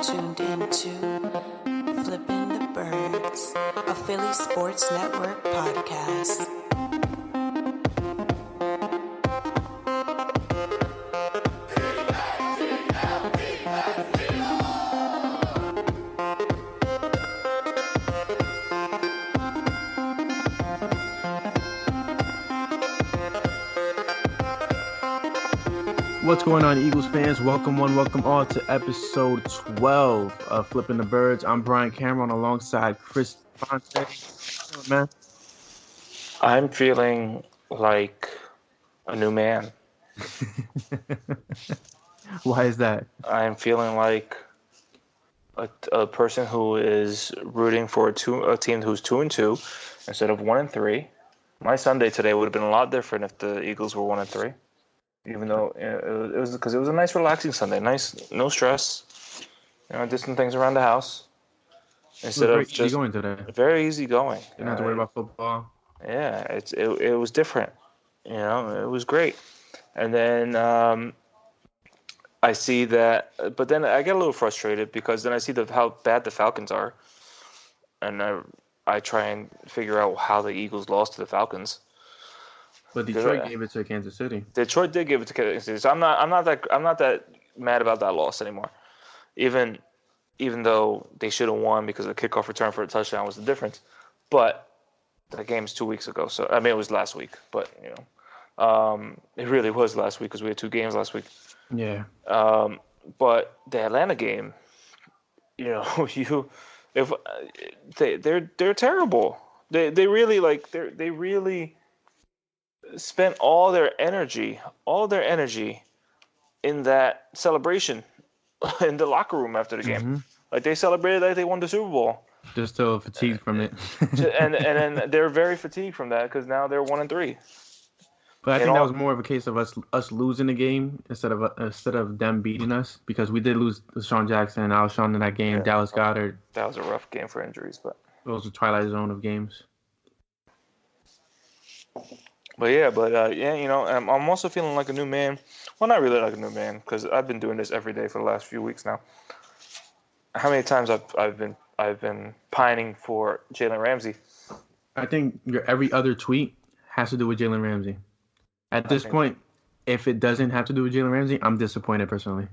tuned into Flipping the Birds, a Philly Sports Network podcast. What's going on, Eagles fans? Welcome all to episode 12 of Flipping the Birds. I'm Brian Cameron alongside Chris Fonte. Man, I'm feeling like a new man. why is that? I'm feeling like a person who is rooting for a team who's 2-2 instead of 1-3. My Sunday today would have been a lot different if the Eagles were 1-3. Even though it was because it was a nice, relaxing Sunday. Nice, no stress. Did some things around the house instead of just going today. Very easy going. You don't have to worry about football. Yeah, it was different. It was great. And then I see that, but then I get a little frustrated because then I see how bad the Falcons are, and I try and figure out how the Eagles lost to the Falcons. But Detroit gave it to Kansas City. Detroit did give it to Kansas City, so I'm not that mad about that loss anymore. Even though they should have won because the kickoff return for a touchdown was the difference, but the game's 2 weeks ago. So I mean, it was last week, but it really was last week because we had two games last week. Yeah. But the Atlanta game, they're terrible. They really spent all their energy in that celebration in the locker room after the game. Mm-hmm. Like they celebrated like they won the Super Bowl. They're still fatigued from it. and then they're very fatigued from that because now they're 1-3. But I think that was more of a case of us losing the game instead of them beating us, because we did lose Sean Jackson and Alshon in that game. Yeah. Dallas Goedert. That was a rough game for injuries, but it was a twilight zone of games. I'm also feeling like a new man. Well, not really like a new man, because I've been doing this every day for the last few weeks now. How many times I've been pining for Jalen Ramsey? I think your every other tweet has to do with Jalen Ramsey. At this point, if it doesn't have to do with Jalen Ramsey, I'm disappointed personally.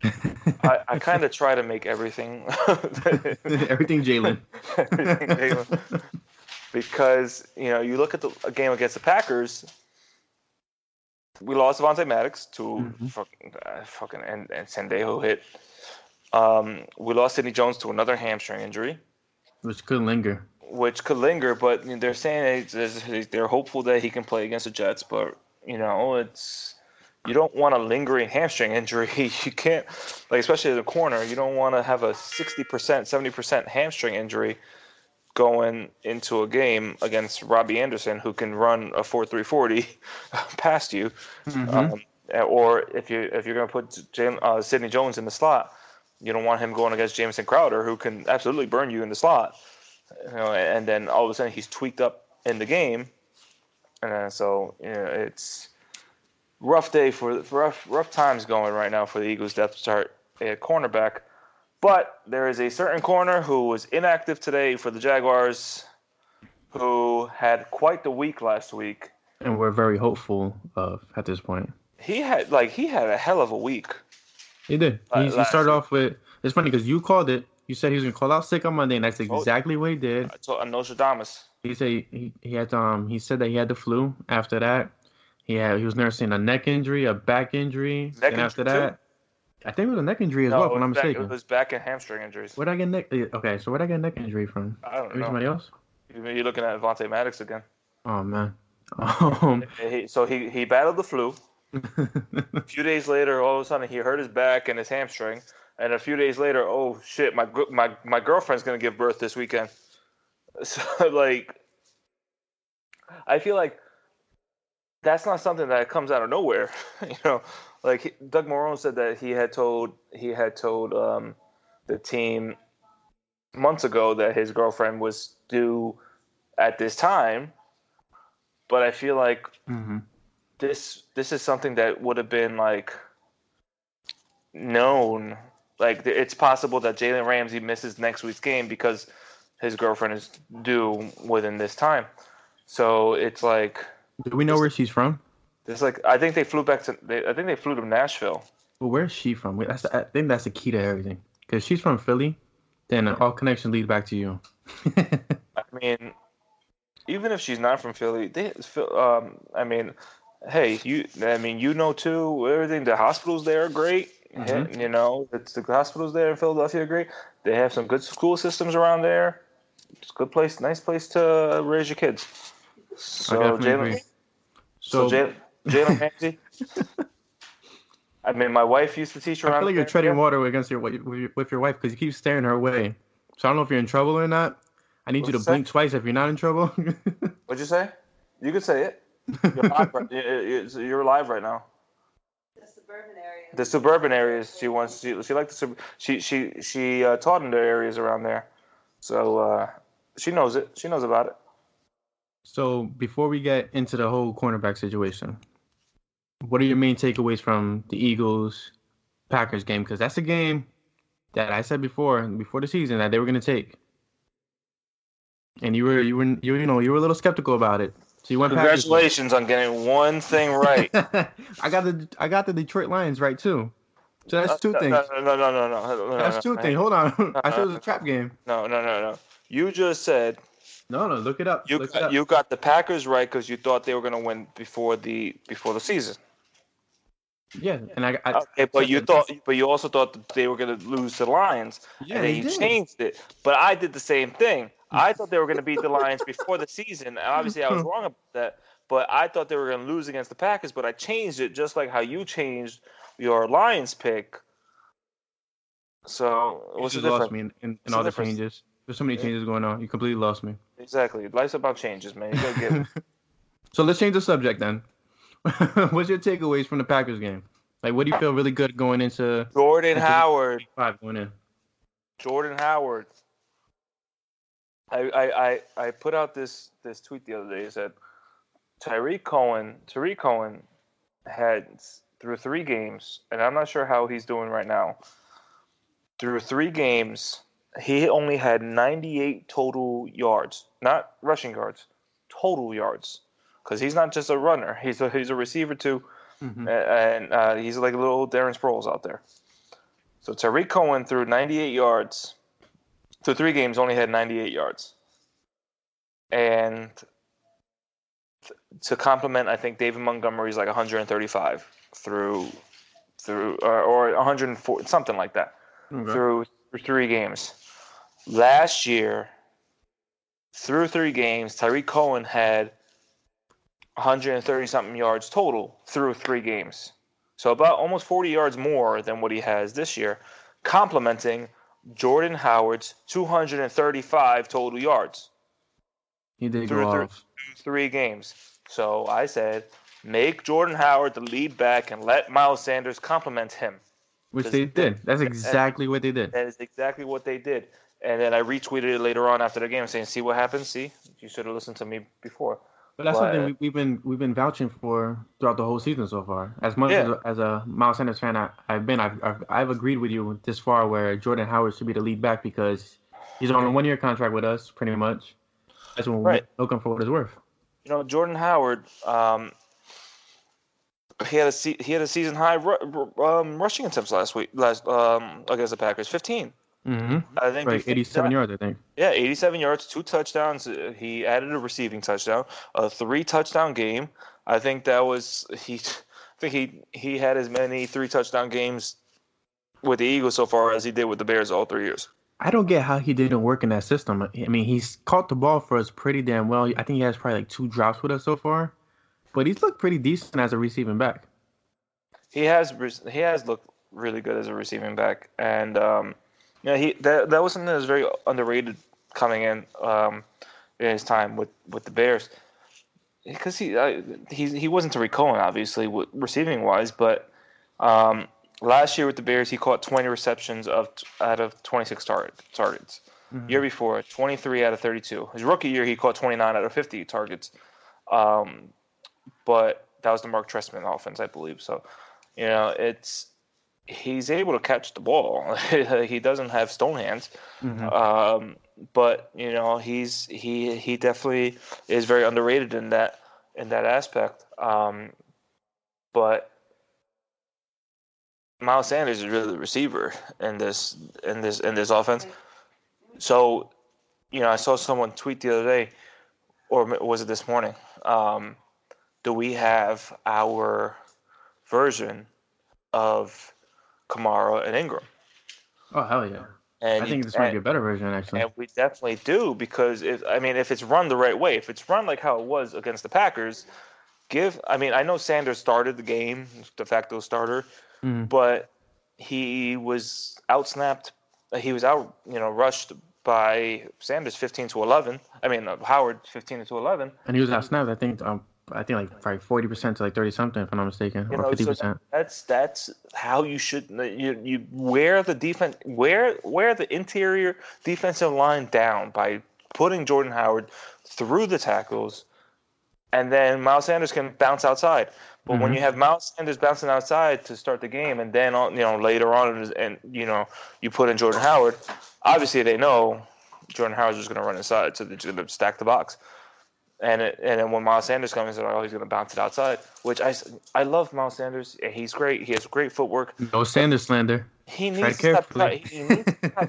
I kind of try to make everything everything Jalen. Everything Jalen. Because, you look at the game against the Packers, we lost Devontae Maddox to fucking and Sendejo hit. We lost Sidney Jones to another hamstring injury. Which could linger, but they're saying they're hopeful that he can play against the Jets. But, you don't want a lingering hamstring injury. You can't, especially as a corner, you don't want to have a 60%, 70% hamstring injury going into a game against Robbie Anderson, who can run a 4.340 past you, or if you're going to put Sidney Jones in the slot, you don't want him going against Jamison Crowder, who can absolutely burn you in the slot. And then all of a sudden he's tweaked up in the game, and so it's rough day for rough times going right now for the Eagles' depth chart at cornerback. But there is a certain corner who was inactive today for the Jaguars, who had quite the week last week. And we're very hopeful of at this point. He had a hell of a week. He did. He started off with. It's funny because you called it. You said he was gonna call out sick on Monday, and that's exactly what he did. I told Nostradamus. He said he had He said that he had the flu. After that, he was nursing a neck injury, a back injury, and after that. Too? I think it was a neck injury as well, if I'm not mistaken. It was back and hamstring injuries. Where'd I get neck? Okay, so where'd I get neck injury from? I don't know. Somebody else? You're looking at Devontae Maddox again. Oh man. So he battled the flu. A few days later, all of a sudden he hurt his back and his hamstring, and a few days later, oh shit, my girlfriend's gonna give birth this weekend. So I feel like that's not something that comes out of nowhere, Doug Marrone said that he had told the team months ago that his girlfriend was due at this time, but I feel like this is something that would have been known Like it's possible that Jalen Ramsey misses next week's game because his girlfriend is due within this time. So it's like. Do we know where she's from? It's like I think they flew back to. I think they flew to Nashville. Well, where's she from? I think that's the key to everything. Because she's from Philly, then all connections lead back to you. I mean, even if she's not from Philly, I mean, hey, you know too. Everything. The hospitals there are great. Mm-hmm. You know, the hospitals there in Philadelphia are great. They have some good school systems around there. It's a good place, nice place to raise your kids. So I definitely agree. Jalen Ramsey. I mean, my wife used to teach around. I feel like you're treading water with your wife because you keep staring her way. So I don't know if you're in trouble or not. I need you to blink twice if you're not in trouble. What'd you say? You could say it. You're live right now. The suburban areas. She likes she taught in the areas around there, so she knows it. She knows about it. So before we get into the whole cornerback situation, what are your main takeaways from the Eagles Packers game? Because that's a game that I said before the season that they were going to take, and you were a little skeptical about it. So you went. Congratulations on getting one thing right. I got the Detroit Lions right too. So that's two things. No. That's two things. Hold on. I said it was a trap game. No. You just said. No. Look it up. You got the Packers right because you thought they were going to win before the season. Yeah, and I okay, but you also thought that they were going to lose to the Lions, and then you changed it. But I did the same thing. I thought they were going to beat the Lions before the season, and obviously I was wrong about that. But I thought they were going to lose against the Packers, but I changed it just like how you changed your Lions pick. So what's the difference? Lost me in all the changes. There's so many changes going on. You completely lost me. Exactly. Life's about changes, man. You gotta get it. So let's change the subject then. What's your takeaways from the Packers game? Like, what do you feel really good going into Jordan Howard? Going in. Jordan Howard. I put out this tweet the other day. It said Tariq Cohen had through 3 games, and I'm not sure how he's doing right now. Through 3 games, he only had 98 total yards, not rushing yards, total yards. Because he's not just a runner; he's a receiver too, and he's like a little Darren Sproles out there. So Tariq Cohen threw 98 yards. Through 3 games, only had 98 yards. And to complement, I think David Montgomery's like 135 through or 104, something like that, through 3 games. Last year, through 3 games, Tariq Cohen had 130-something yards total through 3 games. So about almost 40 yards more than what he has this year, complementing Jordan Howard's 235 total yards. He did go off. 3 games. So I said, make Jordan Howard the lead back and let Miles Sanders complement him. Which they did. That's exactly what they did. That is exactly what they did. And then I retweeted it later on after the game saying, see what happens? See? You should have listened to me before. But that's something we've been vouching for throughout the whole season so far. As much as a Miles Sanders fan I've agreed with you this far where Jordan Howard should be the lead back because he's on a 1-year contract with us, pretty much. That's when we're looking for what it's worth. You know, Jordan Howard, he had a season high rushing attempts last against the Packers, 15. Mm-hmm. I think 87 yards. I think. Yeah, 87 yards, 2 touchdowns. He added a receiving touchdown, a 3-touchdown game. I think that was he had as many 3-touchdown games with the Eagles so far as he did with the Bears all 3 years. I don't get how he didn't work in that system. I mean, he's caught the ball for us pretty damn well. I think he has probably like 2 drops with us so far, but he's looked pretty decent as a receiving back. He has looked really good as a receiving back, and. Yeah, that was something that was very underrated coming in his time with the Bears, because he wasn't Tariq Cohen obviously receiving wise, but last year with the Bears he caught 20 receptions out of 26 targets. Mm-hmm. Year before 23 out of 32. His rookie year he caught 29 out of 50 targets, but that was the Mark Trestman offense, I believe. So, you know, he's able to catch the ball. He doesn't have stone hands, but he definitely is very underrated in that aspect. But Miles Sanders is really the receiver in this offense. So, I saw someone tweet the other day, or was it this morning? Do we have our version of Kamara and Ingram? Oh, hell yeah. And I think this might be a better version, actually. And we definitely do, because if it's run the right way, if it's run like how it was against the Packers, I know Sanders started the game, de facto starter, but he was outsnapped. He was rushed by Sanders 15-11. Howard 15-11. And he was outsnapped, I think like 40% to like 30 something, if I'm not mistaken, or 50%. So that's how you should you wear the defense, wear the interior defensive line down by putting Jordan Howard through the tackles, and then Miles Sanders can bounce outside. But when you have Miles Sanders bouncing outside to start the game, and then later on, and you put in Jordan Howard, obviously they know Jordan Howard's just going to run inside, so they're just going to stack the box. And then when Miles Sanders comes in, he's going to bounce it outside. Which I love Miles Sanders. He's great. He has great footwork. No Sanders slander. He needs to stop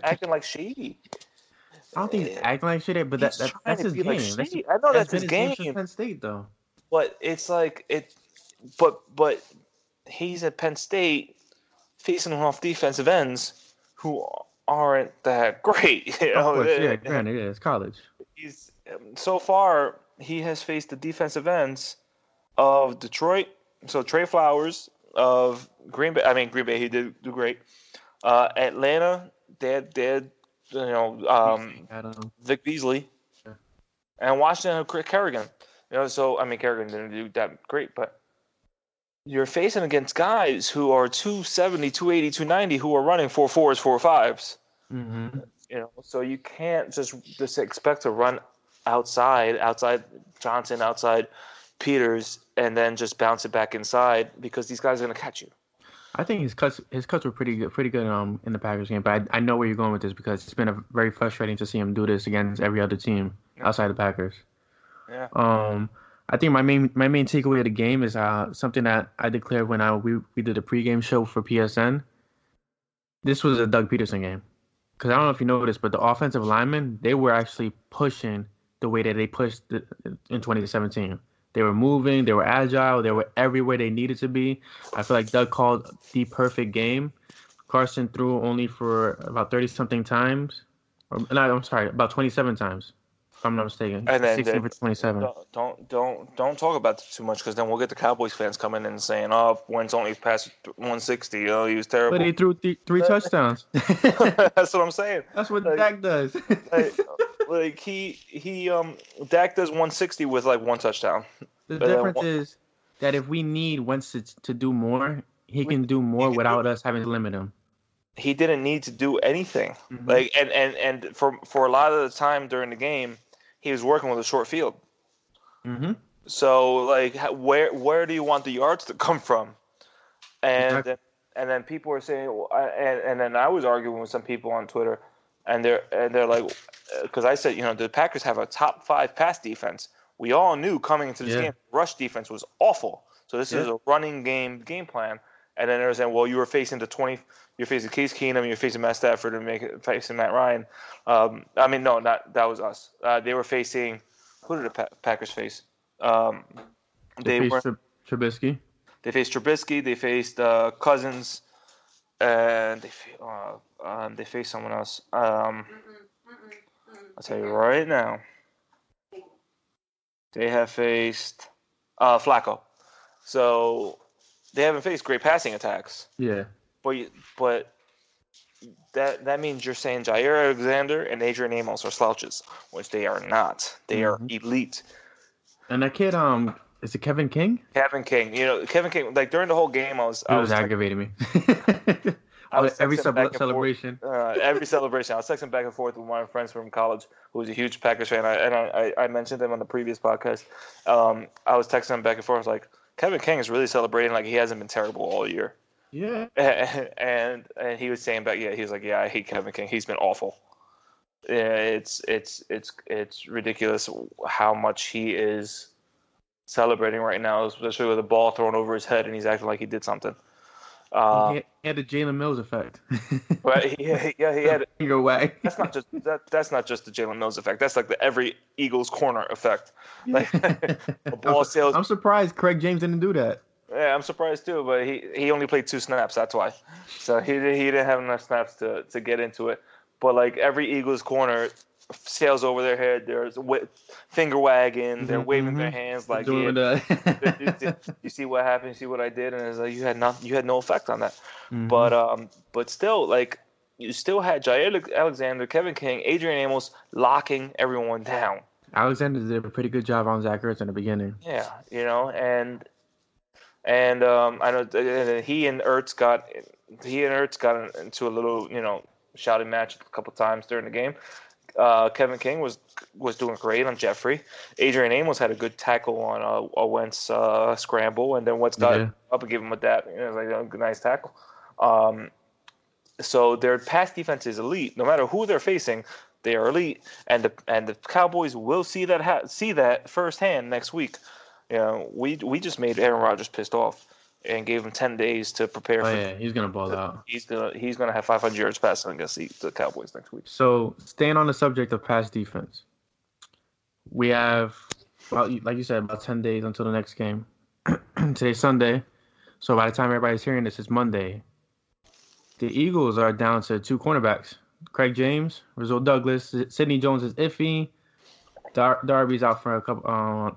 acting like shady. I don't think he's acting like shady, but that's his game. I know that's his game. Penn State, though. But it's like it. But he's at Penn State facing off defensive ends who aren't that great. Of course, yeah, granted, it's college. He's so far he has faced the defensive ends of Detroit. So Trey Flowers of Green Bay. Green Bay, he did do great. Atlanta, they had Vic Beasley, and Washington Kerrigan. Kerrigan didn't do that great, but you're facing against guys who are 270, 280, 290 who are running 4.4s, 4.5s. So you can't just expect to run outside Johnson, outside Peters, and then just bounce it back inside, because these guys are going to catch you. I think his cuts were pretty good in the Packers game, but I know where you're going with this, because it's been very frustrating to see him do this against every other team outside the Packers. Yeah. I think my main takeaway of the game is something that I declared when we did a pregame show for PSN. This was a Doug Peterson game, because I don't know if you noticed, but the offensive linemen, they were actually pushing the way that they pushed in 2017. They were moving, they were agile, they were everywhere they needed to be. I feel like Doug called the perfect game. Carson threw only for about 30-something times. About 27 times, if I'm not mistaken. And then 16 for 27. Don't talk about that too much, because then we'll get the Cowboys fans coming in and saying, "Oh, Wentz only passed 160. Oh, he was terrible." But he threw three touchdowns. That's what I'm saying. That's what Dak does. Dak does 160 with like one touchdown. The difference is that if we need Wentz to do more, he can do more without us having to limit him. He didn't need to do anything. And for a lot of the time during the game, he was working with a short field. So where do you want the yards to come from? And then people are saying, and then I was arguing with some people on Twitter, and they're like, because I said, the Packers have a top 5 pass defense. We all knew coming into this game, rush defense was awful. So this is a running game plan. And then they were saying, well, you're facing Case Keenum, you're facing Matt Stafford, and facing Matt Ryan. No, that was us. They were facing, who did the Packers face? They faced Trubisky. They faced Trubisky. They faced Cousins, and they faced someone else. I'll tell you right now. They have faced Flacco. So they haven't faced great passing attacks. Yeah. But that means you're saying Jair Alexander and Adrian Amos are slouches, which they are not. They are elite. And that kid, is it Kevin King? Kevin King. Kevin King, like during the whole game, I was aggravating me. Every celebration. Every celebration. I was texting back and forth with one of my friends from college who was a huge Packers fan. I mentioned him on the previous podcast. I was texting him back and forth. I was like, Kevin King is really celebrating like he hasn't been terrible all year. Yeah. And he was saying back, he was like, yeah, I hate Kevin King. He's been awful. Yeah, it's ridiculous how much he is celebrating right now, especially with a ball thrown over his head and he's acting like he did something. He had the Jalen Mills effect. But yeah, he had. Finger wag. That's not just the Jalen Mills effect. That's like the every Eagles corner effect. Like a ball sails. I'm surprised Craig James didn't do that. Yeah, I'm surprised too, but he only played 2 snaps. That's why. So he didn't have enough snaps to get into it. But like every Eagles corner sails over their head. There's finger wagging. They're waving their hands like, doing you see what happened? You see what I did? And it's like you had no effect on that. Mm-hmm. But still, like you still had Jair Alexander, Kevin King, Adrian Amos locking everyone down. Alexander did a pretty good job on Zach Ertz in the beginning. Yeah, and I know he and Ertz got into a little shouting match a couple times during the game. Kevin King was doing great on Jeffrey. Adrian Amos had a good tackle on a Wentz scramble, and then Wentz got up and gave him a dap. It was like a nice tackle. So their pass defense is elite. No matter who they're facing, they are elite, and the Cowboys will see that firsthand next week. We just made Aaron Rodgers pissed off and gave him 10 days to prepare for. Yeah, he's gonna ball out. He's gonna have 500 yards passing against the Cowboys next week. So staying on the subject of pass defense, we have, like you said, about 10 days until the next game. Today's Sunday, so by the time everybody's hearing this, it's Monday. The Eagles are down to 2 cornerbacks: Craig James, Rasul Douglas. Sidney Jones is iffy. Darby's out for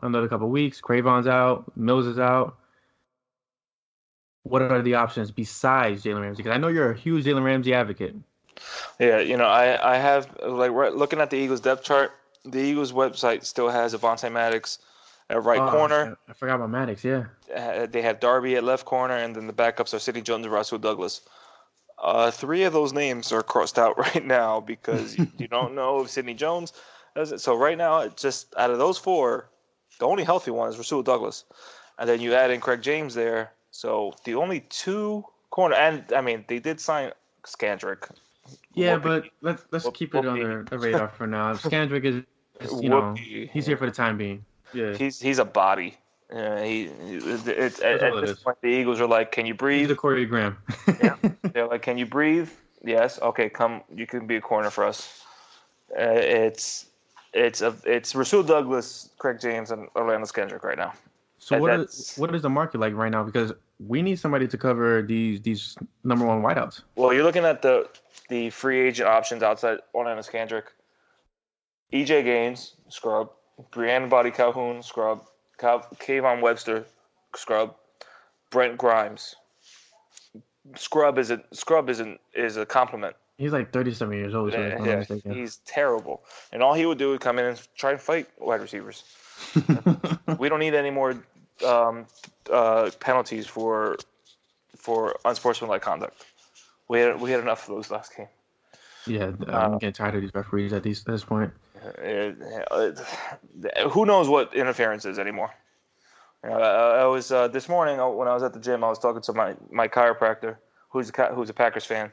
another couple weeks. Cravon's out. Mills is out. What are the options besides Jalen Ramsey? Because I know you're a huge Jalen Ramsey advocate. Yeah, I have looking at the Eagles depth chart. The Eagles website still has Avonte Maddox at right corner. I forgot about Maddox. Yeah. They have Darby at left corner, and then the backups are Sidney Jones and Rasul Douglas. 3 of those names are crossed out right now because you don't know if Sidney Jones does it. So right now, just out of those 4, the only healthy one is Rasul Douglas, and then you add in Craig James there. So the only 2 corner, and I mean they did sign Skandrick. Yeah, but let's keep it on the radar for now. Skandrick is he's here for the time being. Yeah, he's a body. At this point, the Eagles are like, "Can you breathe?" He's a Corey Graham. Yeah. They're like, "Can you breathe?" Yes. Okay, come. You can be a corner for us. It's Rasul Douglas, Craig James, and Orlando Skandrick right now. So what is the market like right now? Because we need somebody to cover these number 1 wideouts. Well, you're looking at the free agent options outside Orlando Skandrick. EJ Gaines, scrub. Brianna Body Calhoun, scrub. Kayvon Webster, scrub. Brent Grimes. Scrub is a compliment. He's like 37 years old. Yeah, he's terrible. And all he would do is come in and try and fight wide receivers. We don't need any more penalties for unsportsmanlike conduct. We had enough of those last game. Yeah, I'm getting tired of these referees at this point. Who knows what interference is anymore? I was this morning when I was at the gym. I was talking to my chiropractor, who's a Packers fan,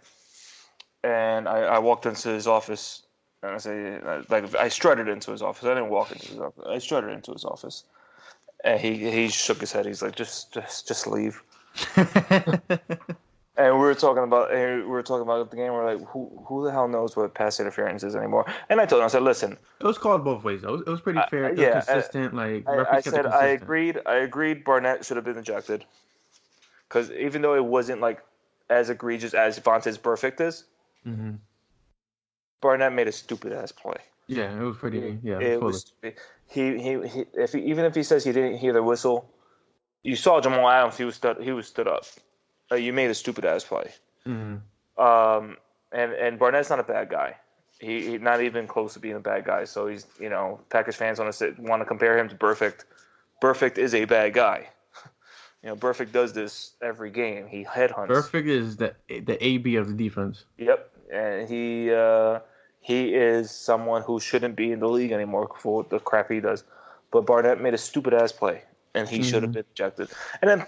and I walked into his office and I strutted into his office. I didn't walk into his office. I strutted into his office, and he shook his head. He's like, just leave. And we were talking about the game. We're like, who the hell knows what pass interference is anymore? And I told him, I said, listen. It was called both ways, though. It was pretty fair. It was consistent. I said I agreed. Barnett should have been ejected because even though it wasn't like as egregious as Vontae's perfect is, Barnett made a stupid ass play. Yeah, it was pretty. Yeah, it was stupid. Even if he says he didn't hear the whistle, you saw Jamal Adams. He was stood up. You made a stupid ass play. And Barnett's not a bad guy. He not even close to being a bad guy. So he's Packers fans want to compare him to Perfect. Perfect is a bad guy. Perfect does this every game. He headhunts. Perfect is the AB of the defense. Yep, and he is someone who shouldn't be in the league anymore for the crap he does. But Barnett made a stupid ass play. And he should have been ejected. And then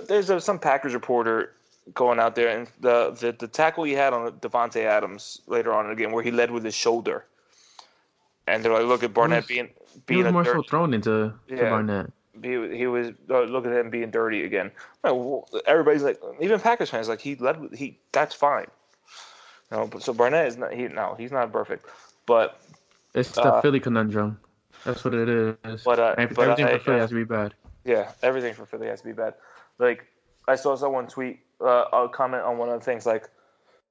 there's some Packers reporter going out there, and the tackle he had on Devontae Adams later on in the game, where he led with his shoulder, and they're like, look at Barnett being he was a more so dirty. thrown into to Barnett. He was look at him being dirty again. Everybody's like, even Packers fans like that's fine. So Barnett is not he's not perfect, but it's the Philly conundrum. That's what it is. But everything for Philly has to be bad. Yeah, everything for Philly has to be bad. Like I saw someone tweet a comment on one of the things like,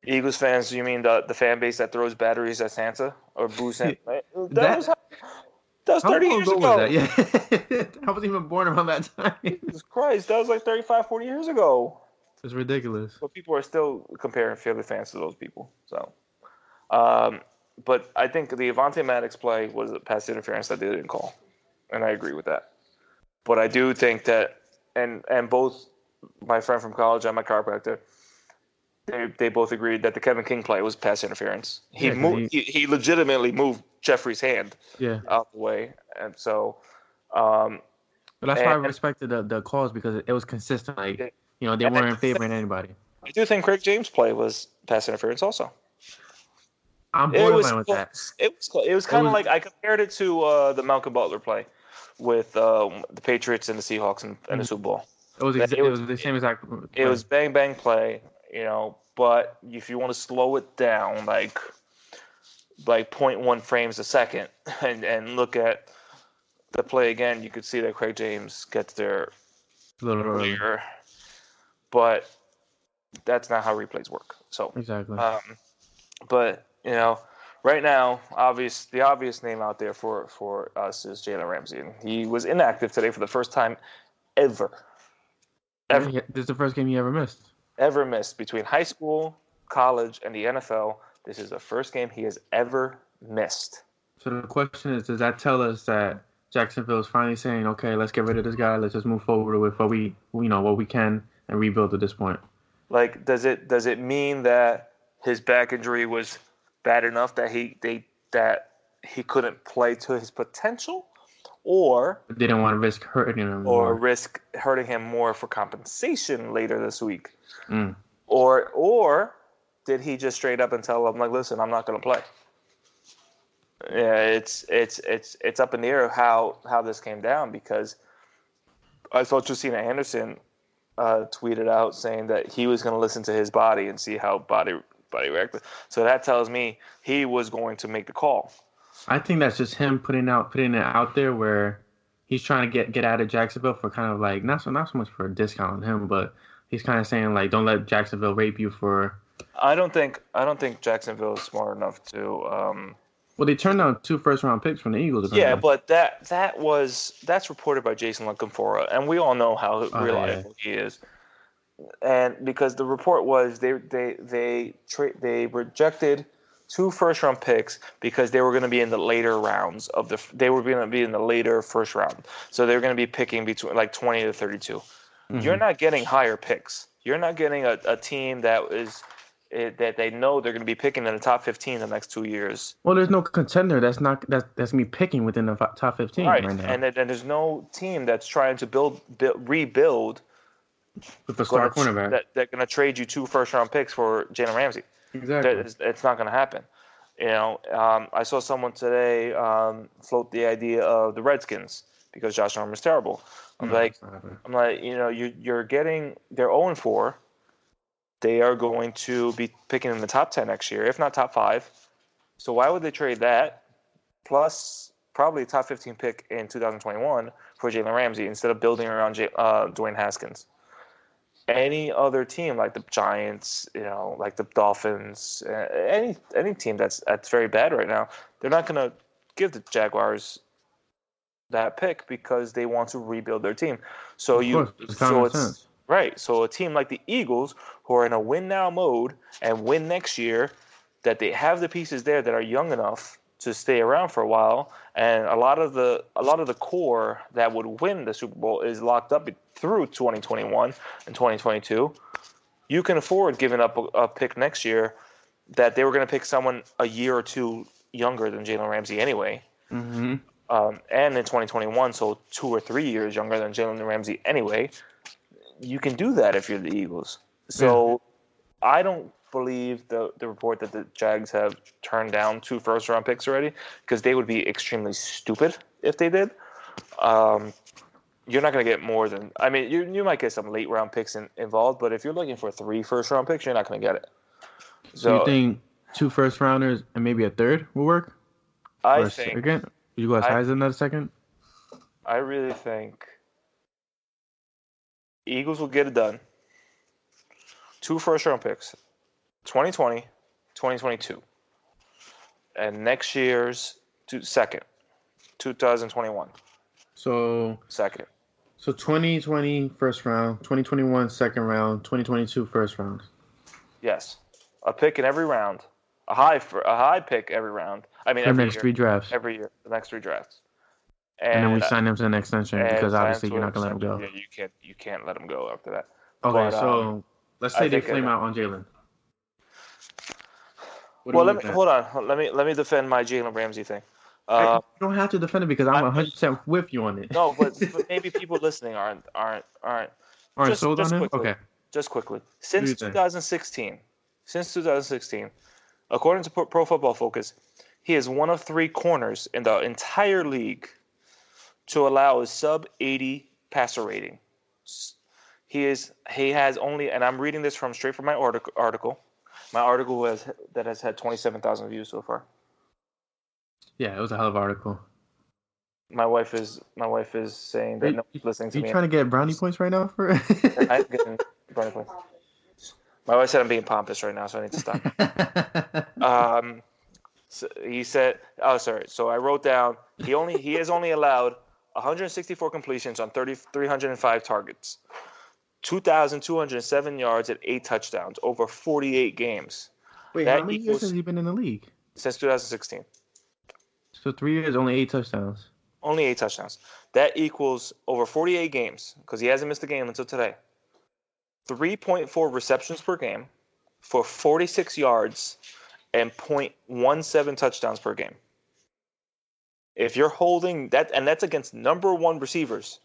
Eagles fans, you mean the fan base that throws batteries at Santa or boos Santa? That was 30 years ago. Was that? Yeah. I wasn't even born around that time. Jesus Christ, that was like 35, 40 years ago. It's ridiculous. But people are still comparing Philly fans to those people. So, but I think the Avonte Maddox play was a pass interference that they didn't call, and I agree with that. But I do think that, and both my friend from college and my chiropractor, they both agreed that the Kevin King play was pass interference. He legitimately moved Jeffrey's hand out the way, and so. But that's why I respected the calls, because it was consistent. Like they weren't favoring anybody. I do think Craig James' play was pass interference also. I'm borderline with that. It was kind of like I compared it to the Malcolm Butler play with the Patriots and the Seahawks in the Super Bowl. It was the same exact play. It was bang bang play, but if you want to slow it down like 0.1 frames a second and look at the play again, you could see that Craig James gets there a little earlier. But that's not how replays work. So exactly. But right now, the obvious name out there for us is Jalen Ramsey, and he was inactive today for the first time ever. This is the first game he ever missed. Ever missed between high school, college, and the NFL. This is the first game he has ever missed. So the question is, does that tell us that Jacksonville is finally saying, okay, let's get rid of this guy, let's just move forward with what we can and rebuild at this point? Like, does it mean that his back injury was bad enough that he couldn't play to his potential, or they didn't want to risk hurting him, or risk hurting him more for compensation later this week, or did he just straight up and tell him, like, listen, I'm not going to play? Yeah, it's up in the air how this came down, because I saw Justina Anderson tweeted out saying that he was going to listen to his body and see how body reacted. So that tells me he was going to make the call. I think that's just him putting it out there where he's trying to get out of Jacksonville for kind of like not so much for a discount on him, but he's kind of saying like, don't let Jacksonville rape you for. I don't think Jacksonville is smart enough to. Well, they turned down 2 first-round picks from the Eagles. Yeah, but that's reported by Jason LaConfora, and we all know how reliable he is. And because the report was they rejected 2 first-round picks because they were going to be in the later rounds they were going to be in the later first round, so they were going to be picking between like 20 to 32. Mm-hmm. You're not getting higher picks. You're not getting a team that they know they're going to be picking in the top 15 the next 2 years. Well, there's no contender that's me picking within the top 15 right now. And there's no team that's trying to rebuild with the star cornerback. They're going to trade you 2 first-round picks for Jalen Ramsey. Exactly. It's not going to happen. I saw someone today float the idea of the Redskins because Josh Norman's terrible. I'm like, you're getting, they're 0-4. They are going to be picking in the top 10 next year, if not top 5. So why would they trade that, plus probably a top 15 pick in 2021 for Jalen Ramsey instead of building around Dwayne Haskins? Any other team, like the Giants, like the Dolphins, any team that's very bad right now, they're not going to give the Jaguars that pick because they want to rebuild their team. So it's right. So a team like the Eagles, who are in a win now mode and win next year, that they have the pieces there that are young enough to stay around for a while, and a lot of the core that would win the Super Bowl is locked up through 2021 and 2022. You can afford giving up a pick next year that they were going to pick someone a year or 2 younger than Jalen Ramsey anyway. Mm-hmm. And in 2021, so 2 or 3 years younger than Jalen Ramsey anyway. You can do that if you're the Eagles. So I don't believe the report that the Jags have turned down 2 first-round picks already, because they would be extremely stupid if they did. You're not going to get more than – I mean, you might get some late-round picks involved, but if you're looking for 3 first-round picks, you're not going to get it. So you think 2 first-rounders and maybe a third will work? I think – second? You go as high as another second? I really think Eagles will get it done. 2 first-round picks, 2020, 2022. And next year's second, 2021. So second. So 2020 first round, 2021 second round, 2022 first round. Yes, a pick in every round, a high pick every round. I mean, for every the next year, 3 drafts. Every year, the next 3 drafts. And then we sign them to an extension because obviously you're not gonna let them go. Yeah, you can't let them go after that. Okay, so let's say they flame out on Jalen. Well, hold on. Let me defend my Jalen Ramsey thing. You don't have to defend it because I'm 100% with you on it. No, but maybe people listening aren't sold on him. Quickly, okay. Just quickly, since 2016, according to Pro Football Focus, he is one of 3 corners in the entire league to allow a sub 80 passer rating. He has only, and I'm reading this straight from my article. My article that has had 27,000 views so far. Yeah, it was a hell of an article. My wife is saying that no one's listening to me. You trying to get brownie points right now for? I'm getting brownie points. My wife said I'm being pompous right now, so I need to stop. So he said, oh sorry. So I wrote down he has only allowed 164 completions on 305 targets, 2,207 yards at 8 touchdowns over 48 games. Wait, how many years has he been in the league? Since 2016. So 3 years, only 8 touchdowns. Only 8 touchdowns. That equals over 48 games, because he hasn't missed a game until today. 3.4 receptions per game for 46 yards and 0.17 touchdowns per game. If you're holding that, and that's against number 1 receivers.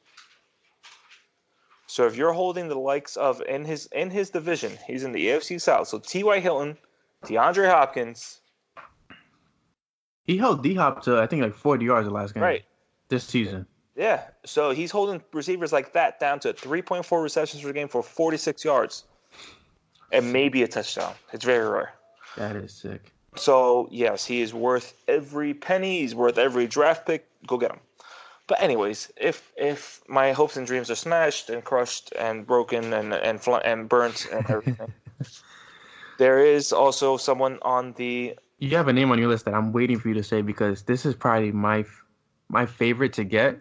So if you're holding the likes of in his division, he's in the AFC South. So T.Y. Hilton, DeAndre Hopkins. He held D-Hop to, I think, like 40 yards the last game. Right. This season. Yeah. So he's holding receivers like that down to 3.4 receptions per game for 46 yards. And maybe a touchdown. It's very rare. That is sick. So, yes, he is worth every penny. He's worth every draft pick. Go get him. But anyways, if my hopes and dreams are smashed and crushed and broken and burnt and everything, there is also someone on the... You have a name on your list that I'm waiting for you to say because this is probably my favorite to get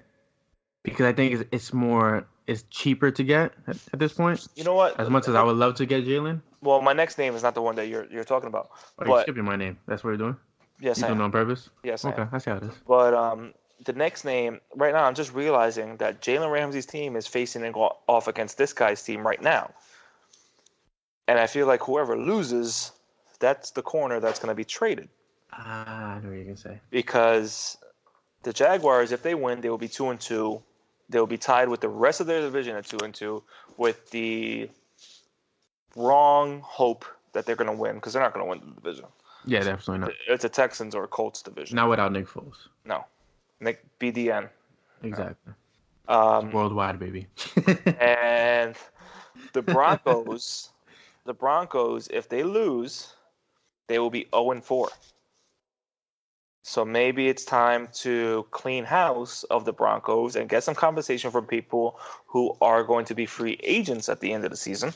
because I think it's cheaper to get at this point. You know what? As much as I would love to get Jalen. Well, my next name is not the one that you're talking about. You're skipping my name. That's what you're doing? Yes, you're doing it on purpose? Yes, okay, I see how it is. But the next name, right now, I'm just realizing that Jalen Ramsey's team is facing off against this guy's team right now. And I feel like whoever loses, that's the corner that's going to be traded. I know what you're going to say. Because the Jaguars, if they win, they will be 2-2. They will be tied with the rest of their division at 2-2 with the wrong hope that they're going to win because they're not going to win the division. Yeah, definitely not. It's a Texans or a Colts division. Not without Nick Foles. No. Nick BDN. Exactly. Worldwide, baby. And the Broncos, if they lose, they will be 0-4. So maybe it's time to clean house of the Broncos and get some compensation from people who are going to be free agents at the end of the season.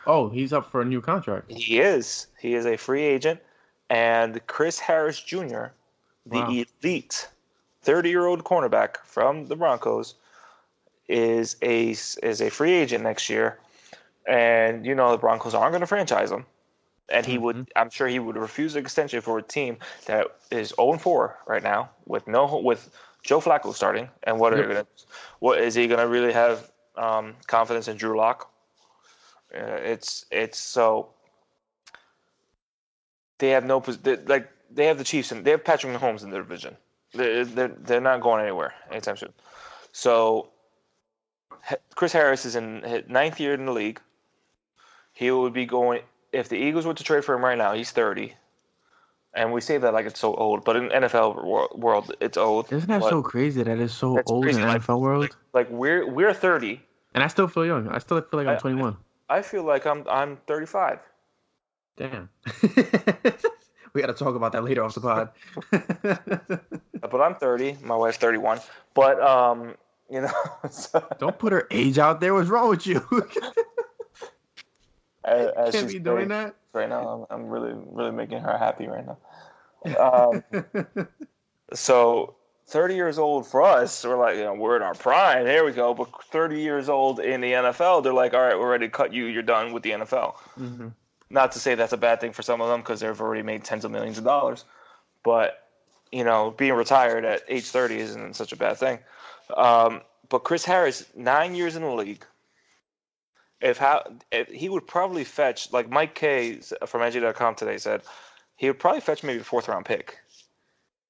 Oh, he's up for a new contract. He is. He is a free agent. And Chris Harris Jr., the elite 30-year-old cornerback from the Broncos, is a free agent next year. And, the Broncos aren't going to franchise him. And he would, I'm sure he would refuse an extension for a team that is 0-4 right now with Joe Flacco starting. And what is he going to really have confidence in Drew Lock? It's so they have they have the Chiefs and they have Patrick Mahomes in their division. They're not going anywhere anytime soon. So Chris Harris is in his 9th year in the league. he would be going. If the Eagles were to trade for him right now, he's 30. And we say that like it's so old, but in NFL world, it's old. Isn't that so crazy that it's so That's old crazy. in Like, NFL world? like we're 30. And I still feel young. I still feel like I'm 21. I feel like I'm 35. Damn. We got to talk about that later off the pod. But I'm 30. My wife's 31. But you know, so, Don't put her age out there. What's wrong with you? as Can't she's be doing that. right now. I'm really making her happy right now. So 30 years old for us, we're like, we're in our prime. Here we go. But 30 years old in the NFL, they're like, all right, we're ready to cut you. You're done with the NFL. Mm-hmm. Not to say that's a bad thing for some of them because they've already made tens of millions of dollars. But, being retired at age 30 isn't such a bad thing. But Chris Harris, 9 years in the league. If he would probably fetch, like Mike K from NJ.com today said, he would probably fetch maybe a 4th-round pick.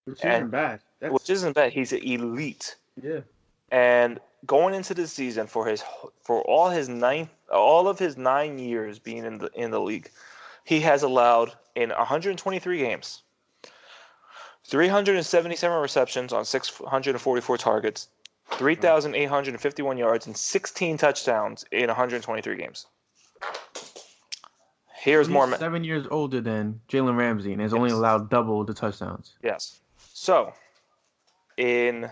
Which isn't bad. Which isn't bad. He's an elite. Yeah. And going into the season for all of his 9 years being in the league, he has allowed in 123 games, 377 receptions on 644 targets, 3,851 yards, and 16 touchdowns in 123 games. He's 7 years older than Jalen Ramsey and has only allowed double the touchdowns. Yes. So, in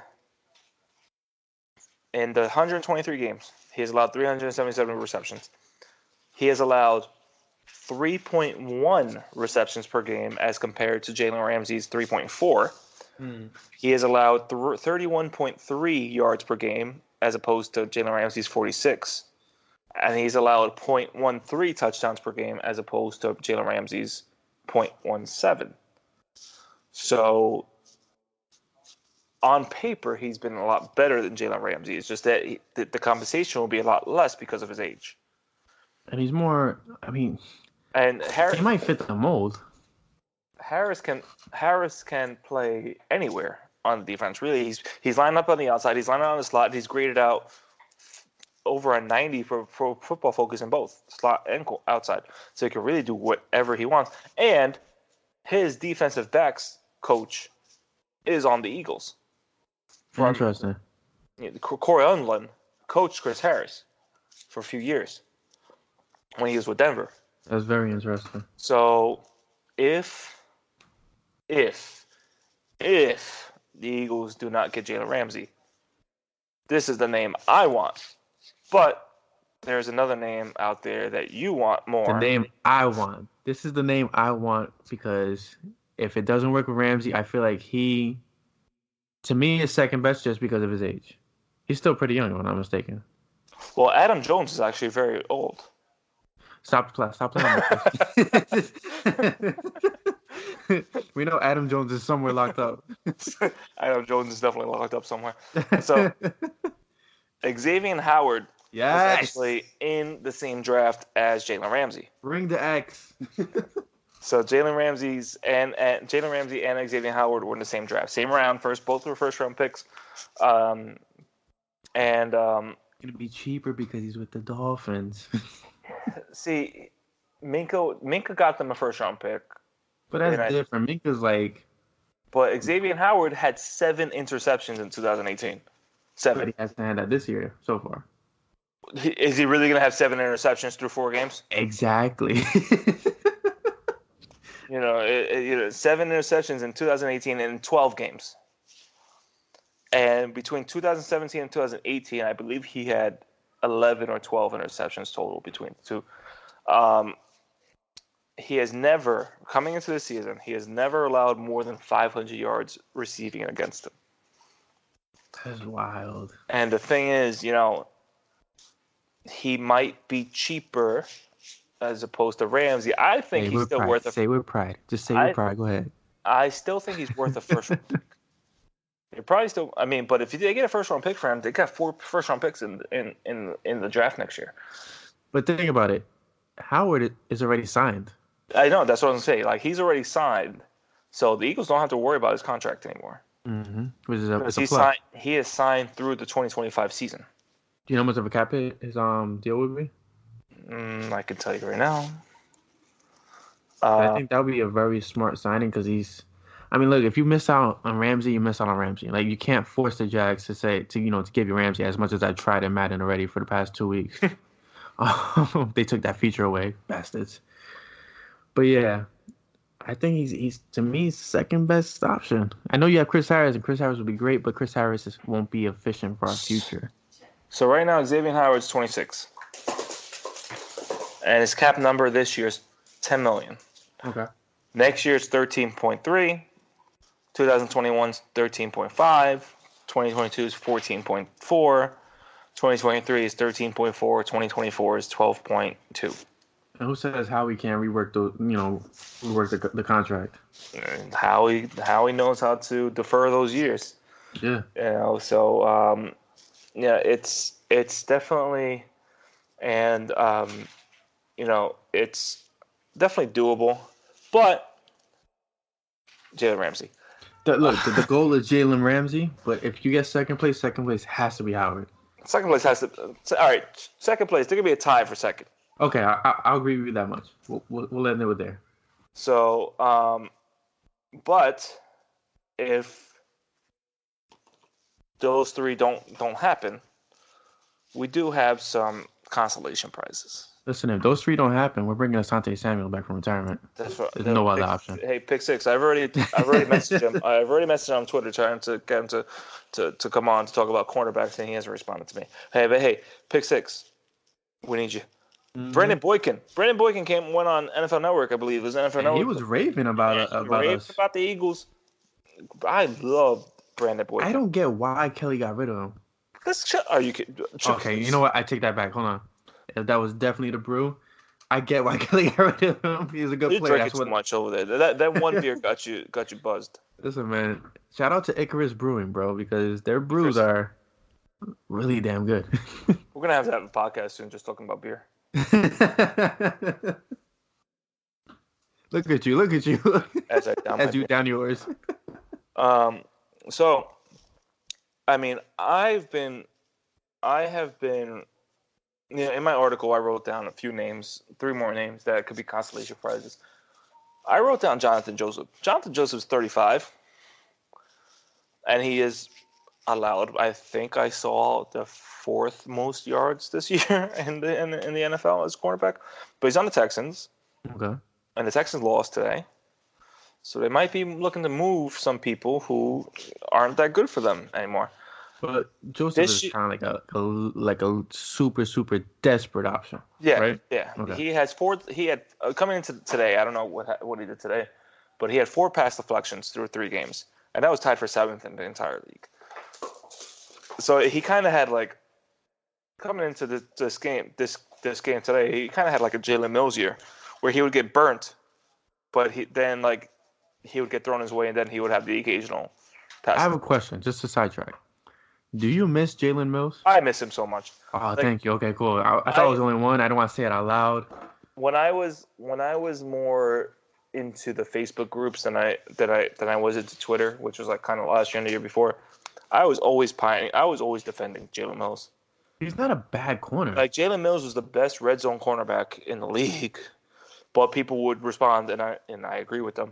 the 123 games, he has allowed 377 receptions. He has allowed 3.1 receptions per game as compared to Jalen Ramsey's 3.4. He has allowed 31.3 yards per game as opposed to Jalen Ramsey's 46. And he's allowed 0.13 touchdowns per game as opposed to Jalen Ramsey's 0.17. So, on paper, he's been a lot better than Jalen Ramsey. It's just that the compensation will be a lot less because of his age. And he's more, and Harris, he might fit the mold. Harris can play anywhere on the defense. Really, he's lined up on the outside. He's lined up on the slot. He's graded out over a 90 for Football Focus in both slot and outside. So he can really do whatever he wants. And his defensive backs coach is on the Eagles. Interesting. Corey Unlin coached Chris Harris for a few years when he was with Denver. That's very interesting. So if the Eagles do not get Jalen Ramsey, this is the name I want. But there's another name out there that you want more. The name I want. This is the name I want because if it doesn't work with Ramsey, I feel like he, to me, is second best just because of his age. He's still pretty young, if I'm not mistaken. Well, Adam Jones is actually very old. Stop playing. We know Adam Jones is somewhere locked up. Adam Jones is definitely locked up somewhere. So, Xavier Howard is actually in the same draft as Jalen Ramsey. Bring the X. So Jalen Ramsey and Xavier Howard were in the same draft, same round. Both were first-round picks. It'd be cheaper because he's with the Dolphins. See, Minka got them a first-round pick. But that's different. Minka's like... But Xavier Howard had 7 interceptions in 2018. 7. But he hasn't had that this year so far. Is he really going to have 7 interceptions through 4 games? Exactly. 7 interceptions in 2018 in 12 games. And between 2017 and 2018, I believe he had 11 or 12 interceptions total between the two. He has never, coming into this season, he has never allowed more than 500 yards receiving against him. That's wild. And the thing is, he might be cheaper as opposed to Ramsey. I think he's still worth a... Say with pride. Just say with pride. Go ahead. I still think he's worth a first-round pick. You're probably still... but if they get a first-round pick for him, they got 4 first-round picks in the draft next year. But think about it. Howard is already signed. I know. That's what I'm saying. Like, he's already signed. So the Eagles don't have to worry about his contract anymore. Mm-hmm. Which is a plus. He is signed through the 2025 season. Do you know how much of a cap hit his deal would be? I can tell you right now. I think that would be a very smart signing because he's. I mean, look, if you miss out on Ramsey, you miss out on Ramsey. Like, you can't force the Jags to give you Ramsey as much as I tried in Madden already for the past 2 weeks. They took that feature away, bastards. But yeah, I think he's to me second best option. I know you have Chris Harris, and Chris Harris would be great, but Chris Harris won't be efficient for our future. So right now, Xavier Howard's 26, and his cap number this year is $10 million. Okay. Next year it's 13.3. 2021's 13.5. 2022 is 14.4. 2023 is 13.4. 2024 is 12.2. And who says Howie can't rework the contract? And Howie knows how to defer those years. Yeah. So yeah, it's definitely, and it's definitely doable, but Jalen Ramsey. The goal is Jalen Ramsey, but if you get second place has to be Howard. Second place has to. All right, second place. There could be a tie for second. Okay, I'll agree with you that much. We'll end it with there. So, but if those three don't happen, we do have some consolation prizes. Listen, if those three don't happen, we're bringing Asante Samuel back from retirement. That's right. There's no other option. Hey, pick six. I've already messaged him. I've already messaged him on Twitter trying to get him to come on to talk about cornerbacks, and he hasn't responded to me. Hey, pick six. We need you. Mm-hmm. Brandon Boykin went on NFL Network, I believe. It was NFL Network. He was raving about us. About the Eagles. I love Brandon Boykin. I don't get why Kelly got rid of him. Are you kidding? Okay, you know what? I take that back. Hold on. If that was definitely the brew, I get why Kelly got rid of him. He's a good player. You're drinking too much over there. That one beer got you buzzed. Listen, man. Shout out to Icarus Brewing, bro, because their brews are really damn good. We're gonna have a podcast soon, just talking about beer. Look at you. As you down yours. So, I mean, I have been, in my article, I wrote down a few names, 3 more names that could be consolation prizes. I wrote down Jonathan Joseph. Jonathan Joseph's 35, and he is allowed, I think I saw the 4th most yards this year in the NFL as cornerback. But he's on the Texans. Okay. And the Texans lost today. So they might be looking to move some people who aren't that good for them anymore. But Joseph is kind of like a super, super desperate option. Yeah, right? Yeah. Okay. He had coming into today, I don't know what he did today, but he had 4 pass deflections through 3 games. And that was tied for 7th in the entire league. So he kind of had coming into this game today, he kind of had like a Jalen Mills year, where he would get burnt, but he would get thrown his way, and then he would have the occasional pass. I have a question, just to sidetrack. Do you miss Jalen Mills? I miss him so much. Oh, thank you. Okay, cool. I thought I was the only one. I don't want to say it out loud. When I was more into the Facebook groups than I was into Twitter, which was like kind of last year and the year before, I was always defending Jalen Mills. He's not a bad corner. Like, Jalen Mills was the best red zone cornerback in the league, but people would respond, and I agree with them.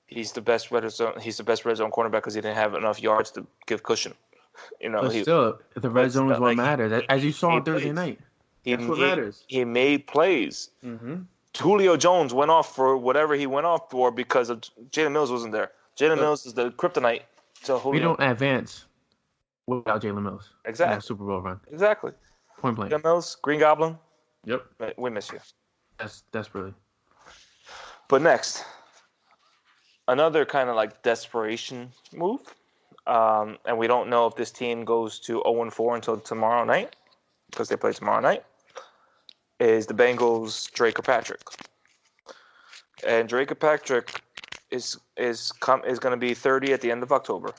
He's the best red zone cornerback because he didn't have enough yards to give cushion. But still, the red zone is what matters. As you saw on Thursday night, that's what matters. He made plays. Mm-hmm. Julio Jones went off for whatever he went off for because of Jalen Mills wasn't there. Jalen Mills is the kryptonite to Julio. We don't advance without Jalen Mills. Exactly. In that Super Bowl run. Exactly. Point blank. Jalen Mills, Green Goblin. Yep. We miss you. That's desperately. But next, another kind of like desperation move. And we don't know if this team goes to 0-4 until tomorrow night, because they play tomorrow night, is the Bengals' Dre Kirkpatrick. And Dre Kirkpatrick is going to be 30 at the end of October.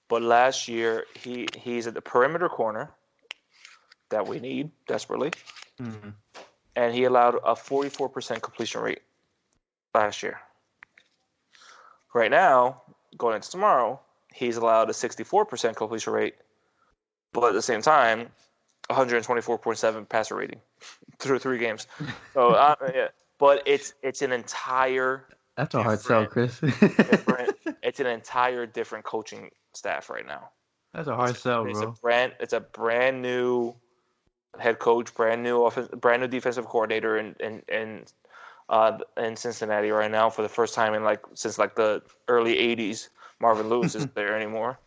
But last year, he's at the perimeter corner that we need desperately. Mm-hmm. And he allowed a 44% completion rate last year. Right now, going into tomorrow, he's allowed a 64% completion rate, but at the same time, 124.7 passer rating. through 3 games. So yeah, but it's an entire That's a hard sell, different, Chris. different. It's an entire different coaching staff right now. That's a hard sell, It's bro. it's a brand new head coach, brand new defensive coordinator in Cincinnati right now for the first time since the early '80s. Marvin Lewis isn't there anymore.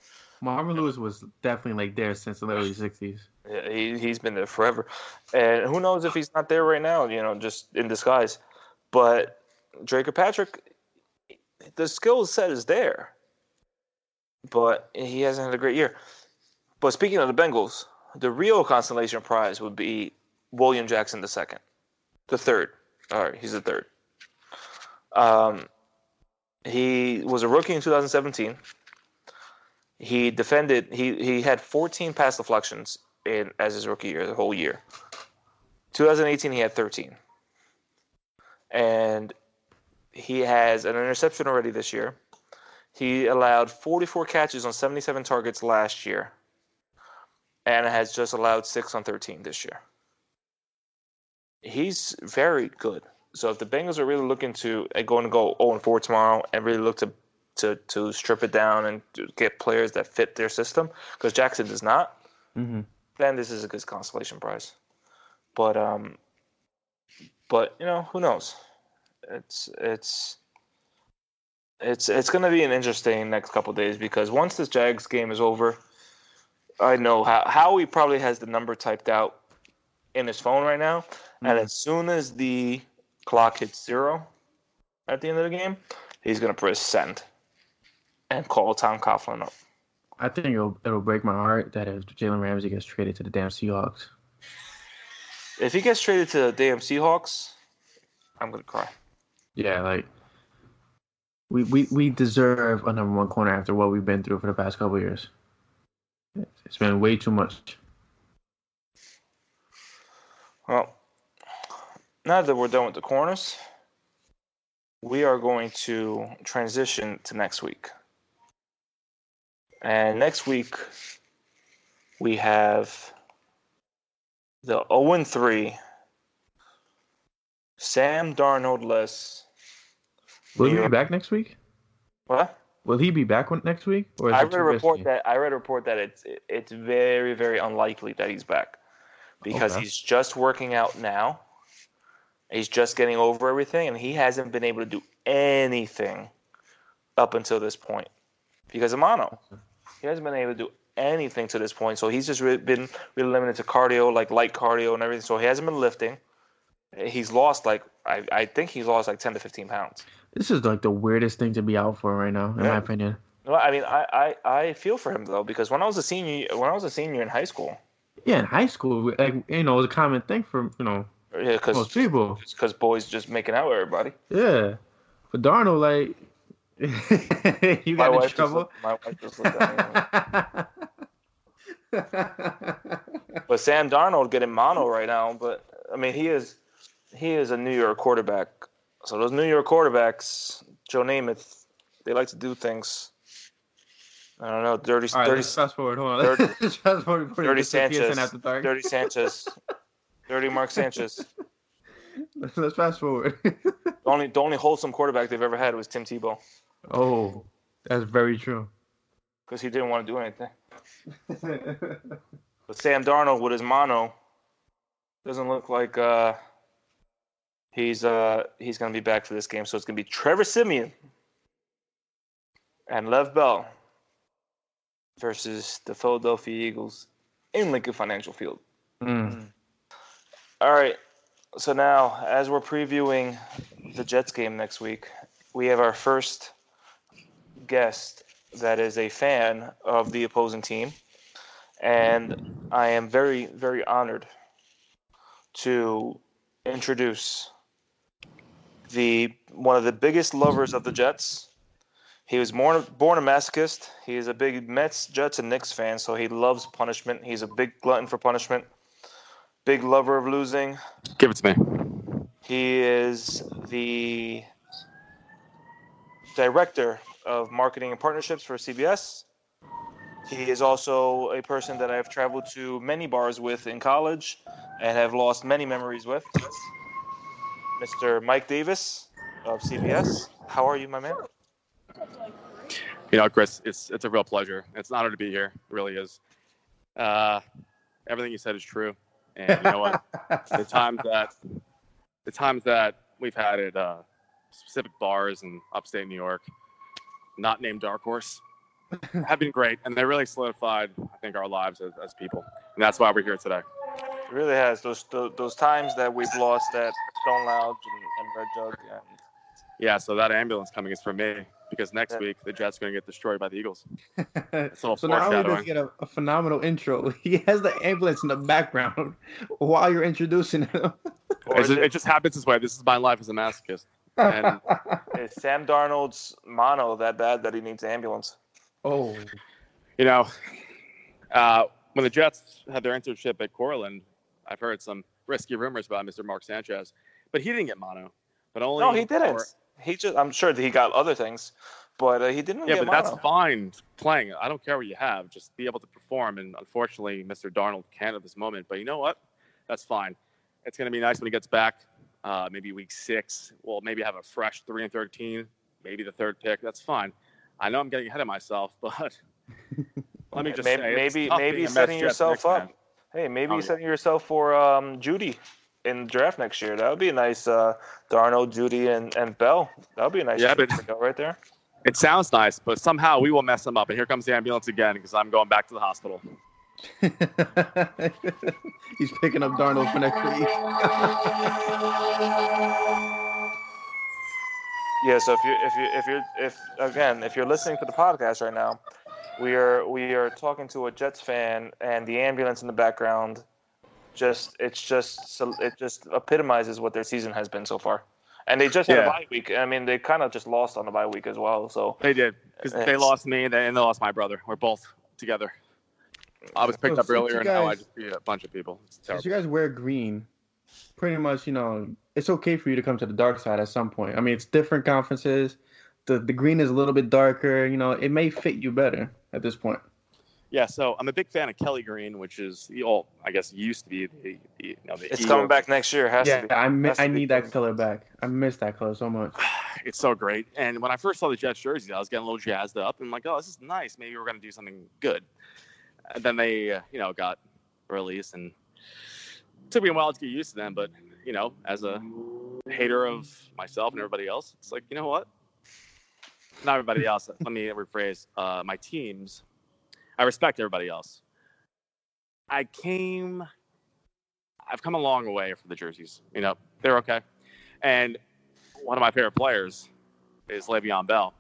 Marvin Lewis was definitely there since the early '60s. Yeah, he's been there forever, and who knows if he's not there right now? Just in disguise. But Drake Patrick, the skill set is there, but he hasn't had a great year. But speaking of the Bengals, the real consolation prize would be William Jackson II, the third. All right, he's the third. He was a rookie in 2017. He defended. He had 14 pass deflections as his rookie year, the whole year. 2018, he had 13, and he has an interception already this year. He allowed 44 catches on 77 targets last year, and has just allowed 6 on 13 this year. He's very good. So if the Bengals are really looking to going to go 0-4 tomorrow and really look to strip it down and get players that fit their system, because Jackson does not, then this is a good consolation prize. But who knows? It's going to be an interesting next couple of days, because once this Jags game is over, I know Howie probably has the number typed out in his phone right now, and as soon as the clock hits 0 at the end of the game, he's going to press send and call Tom Coughlin up. I think it'll break my heart that if Jalen Ramsey gets traded to the damn Seahawks. If he gets traded to the damn Seahawks, I'm going to cry. Yeah, we deserve a number 1 corner after what we've been through for the past couple of years. It's been way too much. Well, now that we're done with the corners, we are going to transition to next week. And next week, we have the 0-3 Sam Darnold-less. Will he be back next week? What? Will he be back next week? Or is I it read too a report risky? that it's very, very unlikely that he's back, because he's just working out now. He's just getting over everything, and he hasn't been able to do anything up until this point because of mono. He hasn't been able to do anything to this point, so he's just been really limited to cardio, like light cardio and everything. So he hasn't been lifting. He's lost I think he's lost 10 to 15 pounds. This is the weirdest thing to be out for right now, in my opinion. No, I mean, I feel for him though, because when I was a senior in high school. Yeah, in high school, it was a common thing for most people. Because boys just making out with everybody. Yeah, but Darnold, you got in trouble. My wife just looked at me. But Sam Darnold getting mono right now. But I mean, he is a New York quarterback. So those New York quarterbacks, Joe Namath, they like to do things. I don't know, dirty. All right, let's fast forward. Hold on. Let's fast forward before Dirty you get to Sanchez. PSN after dark. Dirty Sanchez. Dirty Mark Sanchez. Let's fast forward. The only wholesome quarterback they've ever had was Tim Tebow. Oh, that's very true. Because he didn't want to do anything. But Sam Darnold with his mono doesn't look like he's going to be back for this game. So it's going to be Trevor Siemian and Lev Bell versus the Philadelphia Eagles in Lincoln Financial Field. All right. So now, as we're previewing the Jets game next week, we have our first guest that is a fan of the opposing team. And I am very, very honored to introduce one of the biggest lovers of the Jets. He was born a masochist. He is a big Mets, Jets, and Knicks fan, so he loves punishment. He's a big glutton for punishment. Big lover of losing. Give it to me. He is the director of marketing and partnerships for CBS. He is also a person that I've traveled to many bars with in college and have lost many memories with. Mr. Mike Davis of CBS. How are you, my man? Chris, it's a real pleasure. It's an honor to be here. It really is. Everything you said is true. And you know what? the times that we've had at specific bars in upstate New York, not named Dark Horse, have been great, and they really solidified, I think, our lives as people, and that's why we're here today. It really has. Those times that we've lost at Stone Lounge and Red Jug. And Yeah, so that ambulance coming is for me, because next week the Jets are going to get destroyed by the Eagles. So not only does he get a phenomenal intro, he has the ambulance in the background while you're introducing him. It just happens this way. This is my life as a masochist. And is Sam Darnold's mono that bad that he needs an ambulance? Oh. When the Jets had their internship at Cortland, I've heard some risky rumors about Mr. Mark Sanchez, but he didn't get mono. But only no, he didn't. I'm sure that he got other things, but he didn't get mono. Yeah, but that's fine playing. I don't care what you have. Just be able to perform. And unfortunately, Mr. Darnold can't at this moment. But you know what? That's fine. It's going to be nice when he gets back, maybe week 6. We'll maybe have a fresh 3-13, maybe the 3rd pick. That's fine. I know I'm getting ahead of myself, but let me just say, maybe setting yourself up. Hey, maybe setting yourself for Judy in the draft next year. That would be a nice Darnold, Judy, and Bell. That would be a nice go right there. It sounds nice, but somehow we will mess them up. And here comes the ambulance again because I'm going back to the hospital. He's picking up Darnold for next week. Yeah, so if you're listening to the podcast right now, we are talking to a Jets fan, and the ambulance in the background it just epitomizes what their season has been so far. And they just had a bye week. I mean, they kind of just lost on the bye week as well. So they did, because they lost me and they lost my brother. We're both together. I was picked up earlier, and now I just beat a bunch of people. Since you guys wear green, pretty much, it's okay for you to come to the dark side at some point. I mean, it's different conferences. The green is a little bit darker. It may fit you better at this point. Yeah, so I'm a big fan of Kelly Green, which is I guess used to be the It's Eagles. Coming back next year. Has to be. I need that color back. I miss that color so much. It's so great. And when I first saw the Jets jerseys, I was getting a little jazzed up and like, oh, this is nice. Maybe we're going to do something good. And then they, got released, and it took me a while to get used to them. But as a hater of myself and everybody else, it's like, you know what? Not everybody else. Let me rephrase. My teams. I respect everybody else. I've come a long way from the jerseys. They're okay. And one of my favorite players is Le'Veon Bell.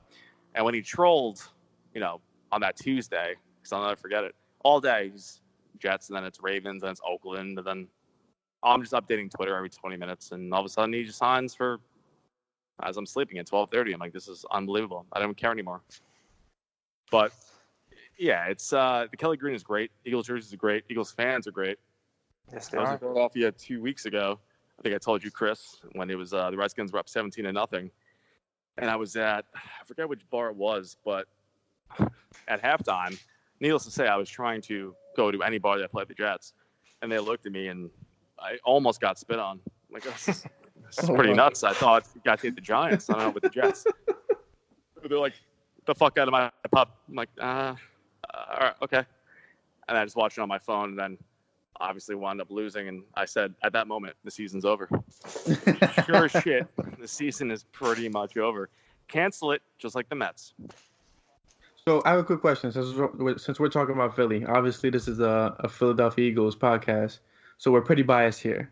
And when he trolled, on that Tuesday, because I'll never forget it, all day he's Jets, and then it's Ravens, and it's Oakland, and then I'm just updating Twitter every 20 minutes, and all of a sudden he just signs for, as I'm sleeping at 12:30. I'm like, this is unbelievable. I don't care anymore. But yeah, it's the Kelly Green is great. Eagles jerseys are great. Eagles fans are great. Yes, they I was are. in Philadelphia 2 weeks ago. I think I told you, Chris, when it was the Redskins were up 17-0, and I was I forget which bar it was, but at halftime, needless to say, I was trying to go to any bar that played the Jets, and they looked at me, and I almost got spit on. I'm like, this is pretty nuts. I thought you got to hit the Giants. I don't know, with the Jets. They're like, the fuck out of my pub. I'm like, all right, okay. And I just watched it on my phone, and then obviously wound up losing. And I said, at that moment, the season's over. Sure as shit, the season is pretty much over. Cancel it, just like the Mets. So I have a quick question. Since we're talking about Philly, obviously this is a Philadelphia Eagles podcast, so we're pretty biased here.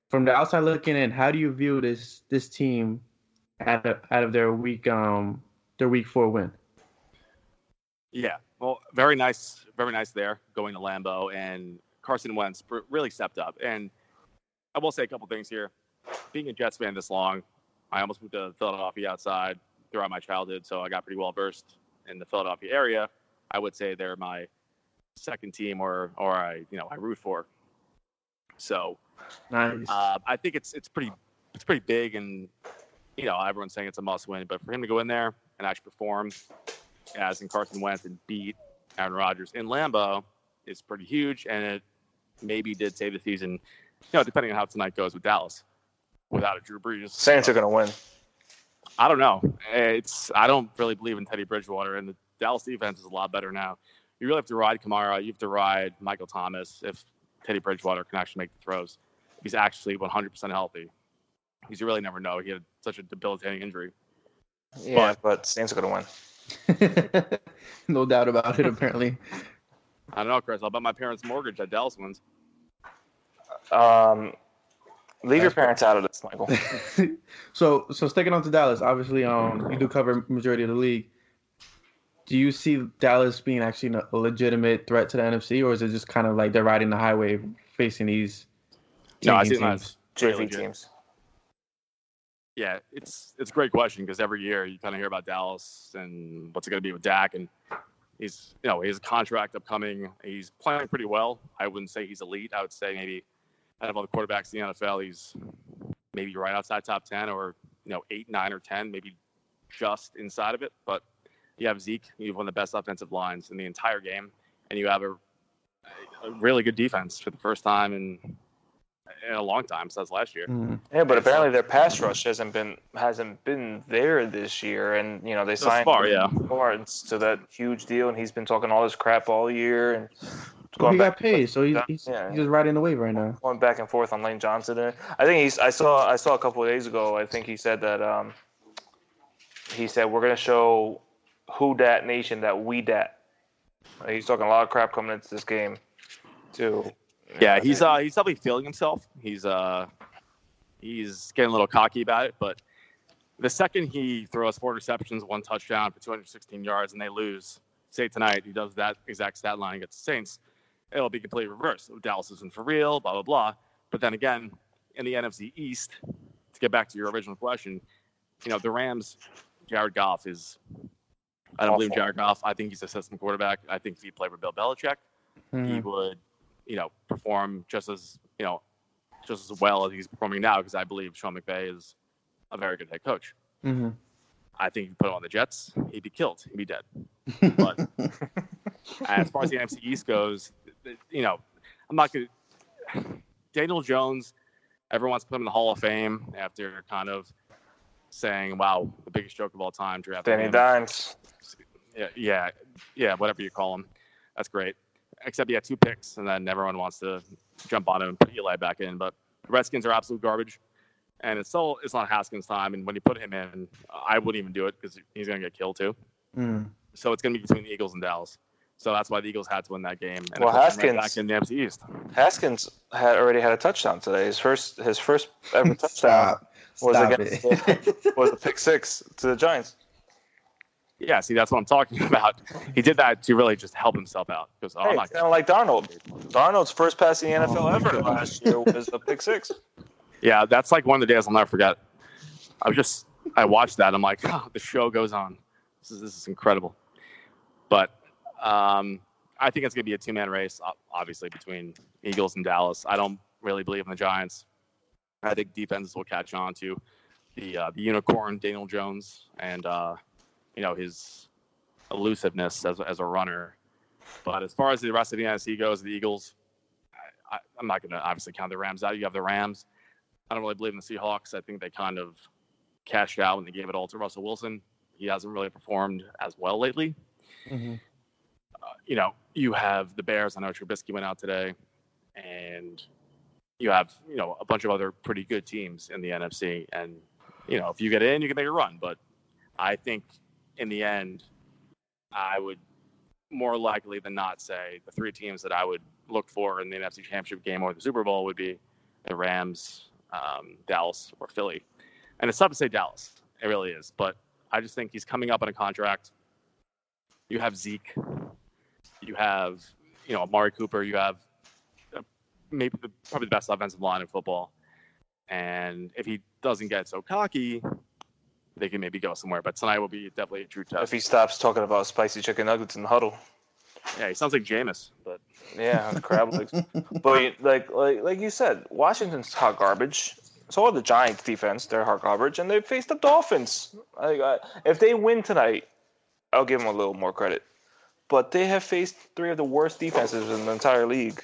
From the outside looking in, how do you view this team out of their week 4 win? Yeah, well, very nice there, going to Lambeau, and Carson Wentz really stepped up. And I will say a couple things here. Being a Jets fan this long, I almost moved to Philadelphia outside throughout my childhood, so I got pretty well versed in the Philadelphia area. I would say they're my second team, or I root for. So nice. I think it's pretty big, and everyone's saying it's a must win. But for him to go in there and actually perform, as in Carson Wentz, and beat Aaron Rodgers in Lambeau is pretty huge, and it maybe did save the season, depending on how tonight goes with Dallas without a Drew Brees. Saints are going to win. I don't know. I don't really believe in Teddy Bridgewater, and the Dallas defense is a lot better now. You really have to ride Kamara. You have to ride Michael Thomas if Teddy Bridgewater can actually make the throws. If he's actually 100% healthy. Because you really never know. He had such a debilitating injury. Yeah, but Saints are going to win. No doubt about it, apparently. I don't know, Chris. I'll bet my parents' mortgage that Dallas wins. Leave your parents out of this, Michael. So sticking on to Dallas, obviously, you do cover majority of the league. Do you see Dallas being actually a legitimate threat to the NFC, or is it just kind of like they're riding the highway facing these I see teams? JV teams. Yeah, it's a great question because every year you kind of hear about Dallas and what's it going to be with Dak, and he has a contract upcoming. He's playing pretty well. I wouldn't say he's elite. I would say maybe out of all the quarterbacks in the NFL, he's maybe right outside top 10 or 8, 9, or 10, maybe just inside of it. But you have Zeke, you have one of the best offensive lines in the entire game, and you have a really good defense for the first time in a long time since last year. Mm-hmm. Yeah, but apparently their pass rush hasn't been there this year, and they signed Lawrence to that huge deal, and he's been talking all this crap all year, and he got paid, so he's just riding the wave right now. Going back and forth on Lane Johnson. I think I saw a couple of days ago. I think he said that we're gonna show who dat nation that we dat. He's talking a lot of crap coming into this game, too. Yeah, he's probably feeling himself. He's getting a little cocky about it, but the second he throws 4 receptions, 1 touchdown for 216 yards, and they lose, say tonight he does that exact stat line against the Saints, it'll be completely reversed. Dallas isn't for real, blah, blah, blah. But then again, in the NFC East, to get back to your original question, the Rams, Jared Goff is – I don't believe in Jared Goff. I think he's a system quarterback. I think if he played for Bill Belichick, he would – perform just as well as he's performing now, because I believe Sean McVay is a very good head coach. Mm-hmm. I think if you put him on the Jets, he'd be killed. He'd be dead. But as far as the NFC East goes, I'm not going to – Daniel Jones, everyone wants to put him in the Hall of Fame after kind of saying, wow, the biggest joke of all time. Danny Dimes. Yeah, whatever you call him. That's great. Except he had 2 picks, and then everyone wants to jump on him and put Eli back in. But the Redskins are absolute garbage, and it's not Haskins' time. And when you put him in, I wouldn't even do it because he's going to get killed too. So it's going to be between the Eagles and Dallas. So that's why the Eagles had to win that game. And Haskins back in the NFC East. Haskins already had a touchdown today. His first ever touchdown was a pick 6 to the Giants. Yeah, see, that's what I'm talking about. He did that to really just help himself out. Because it's kind of like Darnold. Darnold's first pass in the NFL ever last year was a pick 6. Yeah, that's like one of the days I'll never forget. I watched that. I'm like, oh, the show goes on. This is incredible. But I think it's going to be a 2-man race, obviously, between Eagles and Dallas. I don't really believe in the Giants. I think defenses will catch on to the unicorn, Daniel Jones, and his elusiveness as a runner. But as far as the rest of the NFC goes, the Eagles, I'm not going to obviously count the Rams out. You have the Rams. I don't really believe in the Seahawks. I think they kind of cashed out when they gave it all to Russell Wilson. He hasn't really performed as well lately. Mm-hmm. You have the Bears. I know Trubisky went out today. And you have, a bunch of other pretty good teams in the NFC. And, if you get in, you can make a run. But I think in the end, I would more likely than not say the 3 teams that I would look for in the NFC Championship game or the Super Bowl would be the Rams, Dallas, or Philly. And it's tough to say Dallas. It really is. But I just think he's coming up on a contract. You have Zeke. You have, Amari Cooper. You have probably the best offensive line in football. And if he doesn't get so cocky, they can maybe go somewhere. But tonight will be definitely a true test. If he stops talking about spicy chicken nuggets in the huddle. Yeah, he sounds like Jameis, but yeah, crab legs. But like you said, Washington's hot garbage. So are the Giants defense. They're hot garbage, and they faced the Dolphins. If they win tonight, I'll give them a little more credit. but they have faced three of the worst defenses in the entire league.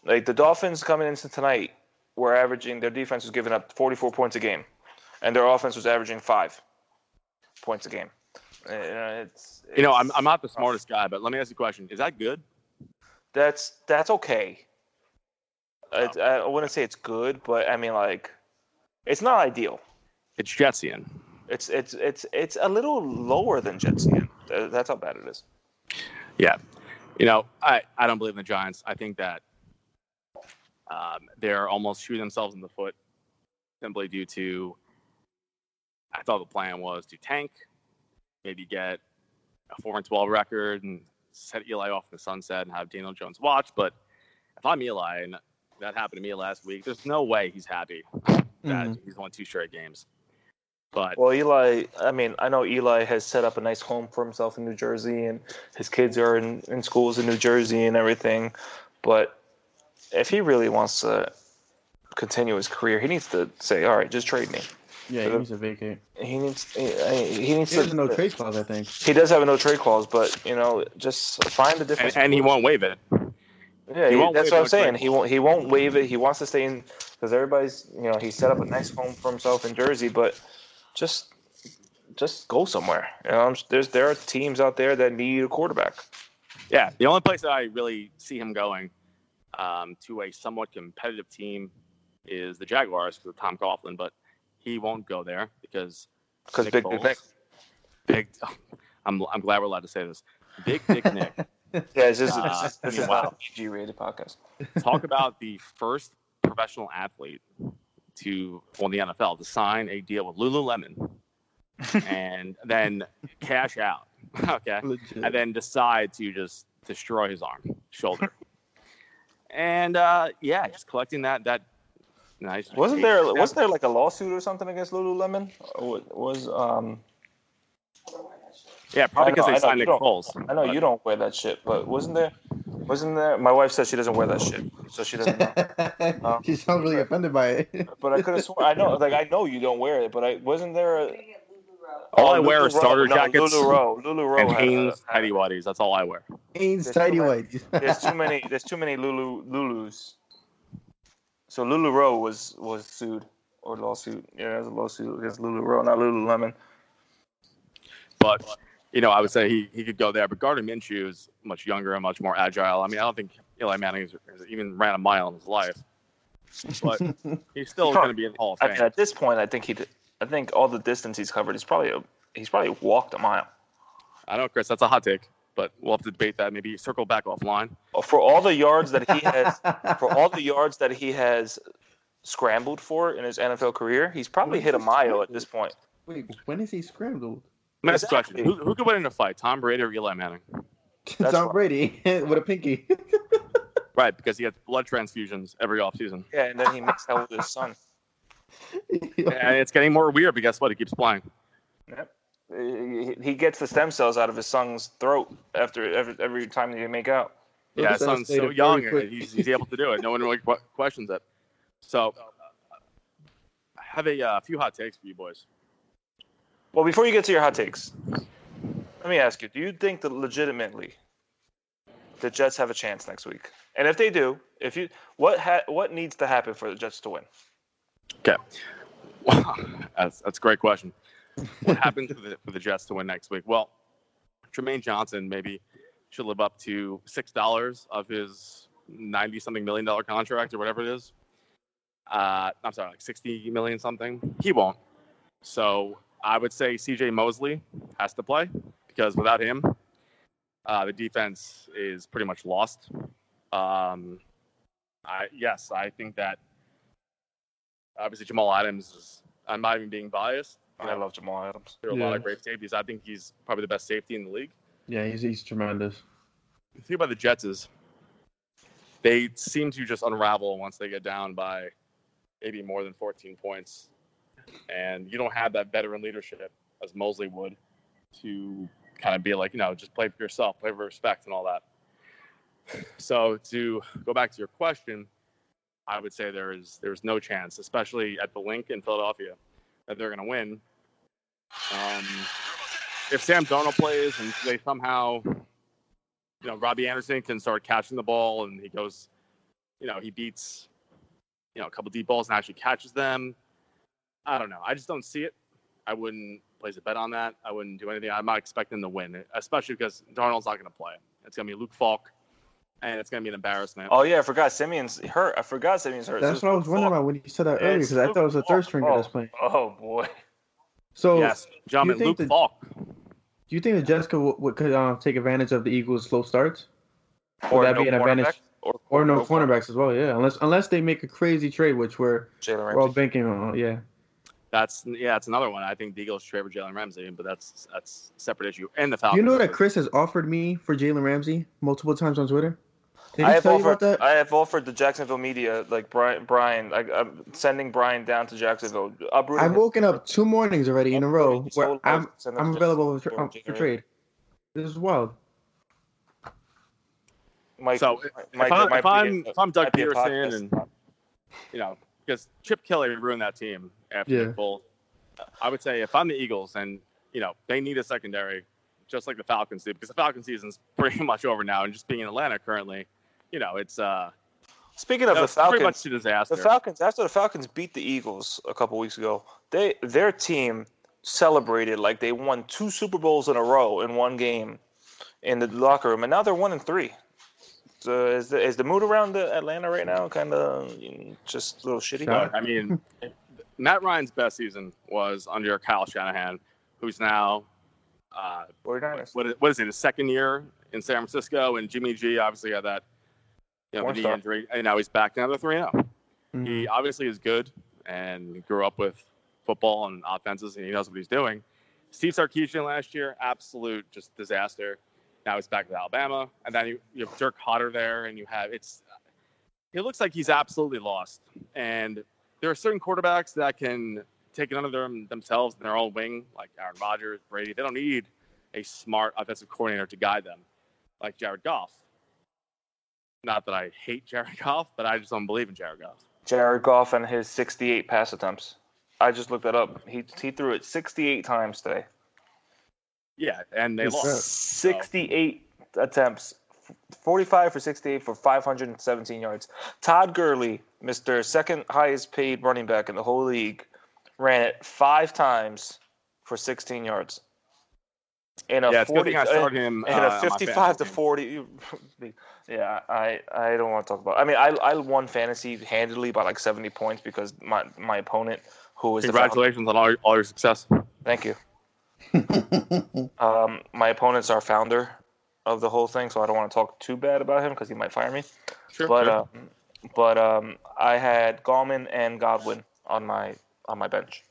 Like the Dolphins coming into tonight were averaging, their defense was giving up 44 points a game, and their offense was averaging 5 points a game. It's I'm not the smartest guy, but let me ask you a question. Is that good? That's okay. I wouldn't say it's good, but I mean, like, it's not ideal. It's Jetsian. It's a little lower than Jetsian. That's how bad it is. Yeah. I don't believe in the Giants. I think that they're almost shooting themselves in the foot simply due to, I thought the plan was to tank, maybe get a 4-12 record and set Eli off in the sunset and have Daniel Jones watch. But if I'm Eli, and that happened to me last week, there's no way he's happy that he's won 2 straight games. But well, Eli, I mean, I know Eli has set up a nice home for himself in New Jersey, and his kids are in schools in New Jersey and everything. But if he really wants to continue his career, he needs to say, all right, just trade me. Yeah, he needs to vacate. He needs to. He has no trade clause, I think. He does have a no trade clause, but just find the difference. And he won't waive it. Yeah, that's what I'm saying. He won't waive it. He wants to stay in because everybody's he set up a nice home for himself in Jersey, but just go somewhere. There are teams out there that need a quarterback. Yeah, the only place that I really see him going to a somewhat competitive team is the Jaguars with Tom Coughlin, but he won't go there because Big Nick. I'm glad we're allowed to say this. Big Dick Nick. Yeah, this is not a PG-rated podcast. Talk about the first professional athlete in the NFL to sign a deal with Lululemon and then cash out, okay, Legit. and then decide to just destroy his shoulder, and just collecting that nice. Wasn't there like a lawsuit or something against Lululemon? Yeah, probably because they signed Nick Foles. I know you don't wear that shit, but wasn't there? My wife says she doesn't wear that shit, so she doesn't know. She sounds really offended by it. But I could have sworn. I know you don't wear it, but wasn't there? All I wear are starter jackets. Lulu and Hanes tidy whities. That's all I wear. Hanes tidy whities. There's too many Lulus. So Lulu Rowe was sued or lawsuit. Yeah, there's a lawsuit against Lulu Rowe, not Lululemon. But I would say he could go there. But Gardner Minshew is much younger and much more agile. I mean, I don't think Eli Manning has even ran a mile in his life. But he's still going to be in the Hall of Fame. I mean, at this point, I think all the distance he's covered, he's probably walked a mile. I know, Chris, that's a hot take, but we'll have to debate that. Maybe circle back offline. For all the yards that he has, scrambled for in his NFL career, he's probably hit a mile at this point. Wait, when is he scrambled? Next question: Who could win in a fight, Tom Brady or Eli Manning? Tom Brady with a pinky. Right, because he gets blood transfusions every offseason. Yeah, and then he mixed out with his son. And it's getting more weird, but guess what? He keeps playing. Yep. He gets the stem cells out of his son's throat after every time they make out. Yeah, his son's so young, and he's able to do it. No one really questions it. So, I have a few hot takes for you boys. Well, before you get to your hot takes, let me ask you: do you think that legitimately the Jets have a chance next week? And if they do, what needs to happen for the Jets to win? Okay, that's a great question. What happens for the Jets to win next week? Well, Jermaine Johnson maybe should live up to $6 of his $90-something million contract or whatever it is. I'm sorry, like $60 million something. He won't. So I would say C.J. Mosley has to play because without him, the defense is pretty much lost. I think that obviously Jamal Adams is. I'm not even being biased. I love Jamal Adams. There are a lot of great safeties. I think he's probably the best safety in the league. Yeah, he's tremendous. The thing about the Jets is they seem to just unravel once they get down by maybe more than 14 points. And you don't have that veteran leadership as Mosley would to kind of be like, just play for yourself, play for respect and all that. So to go back to your question, I would say there's no chance, especially at the Link in Philadelphia, that they're going to win. If Sam Darnold plays and they somehow Robbie Anderson can start catching the ball, and he goes, he beats, a couple deep balls and actually catches them. I don't know. I just don't see it. I wouldn't place a bet on that. I wouldn't do anything. I'm not expecting to win, especially because Darnold's not going to play. It's going to be Luke Falk, and it's going to be an embarrassment. Oh, yeah, I forgot Simeon's hurt. That's what I was wondering about when you said that earlier, because I thought it was a third stringer that's playing. Oh, boy. So, yes, gentlemen, Luke Falk. Do you think the Jets could take advantage of the Eagles' slow starts? Or would that no be an advantage? Or no cornerbacks as well, yeah. Unless they make a crazy trade, which we're all banking on, yeah. That's another one. I think the Eagles trade for Jalen Ramsey, but that's a separate issue. And the Falcons. Do you know that Chris has offered me for Jalen Ramsey multiple times on Twitter? I have offered the Jacksonville media, like Brian. I'm sending Brian down to Jacksonville. I've woken up 2 mornings already in a row where I'm available for trade. This is wild. If I'm Doug Peterson, and because Chip Kelly ruined that team after Nick Foles, I would say if I'm the Eagles and they need a secondary, just like the Falcons do, because the Falcons season's pretty much over now, and just being in Atlanta currently, it's speaking of the Falcons, pretty much a disaster. The Falcons, after the Falcons beat the Eagles a couple weeks ago, their team celebrated like they won 2 Super Bowls in a row in one game in the locker room, and now they're 1-3. So is the mood around Atlanta right now kind of just a little shitty? I mean, Matt Ryan's best season was under Kyle Shanahan, who's now 49ers. What is it? His second year in San Francisco, and Jimmy G obviously had that knee injury, and now he's back to another 3-0. Mm-hmm. He obviously is good and grew up with football and offenses, and he knows what he's doing. Steve Sarkisian last year, absolute just disaster. Now he's back with Alabama, and then you have Dirk Hotter there, and it looks like he's absolutely lost. And there are certain quarterbacks that can take it under themselves in their own wing, like Aaron Rodgers, Brady. They don't need a smart offensive coordinator to guide them, like Jared Goff. Not that I hate Jared Goff, but I just don't believe in Jared Goff. Jared Goff and his 68 pass attempts. I just looked that up. He threw it 68 times today. Yeah, and they lost. 68 attempts, 45 for 68 for 517 yards. Todd Gurley, Mr. second highest paid running back in the whole league, ran it 5 times for 16 yards. In a 55 to 40. Yeah, I don't want to talk about. I mean, I won fantasy handily by like 70 points because my opponent, who is congratulations on all your success. Thank you. My opponent's our founder of the whole thing, so I don't want to talk too bad about him because he might fire me. Sure. But I had Gallman and Godwin on my bench.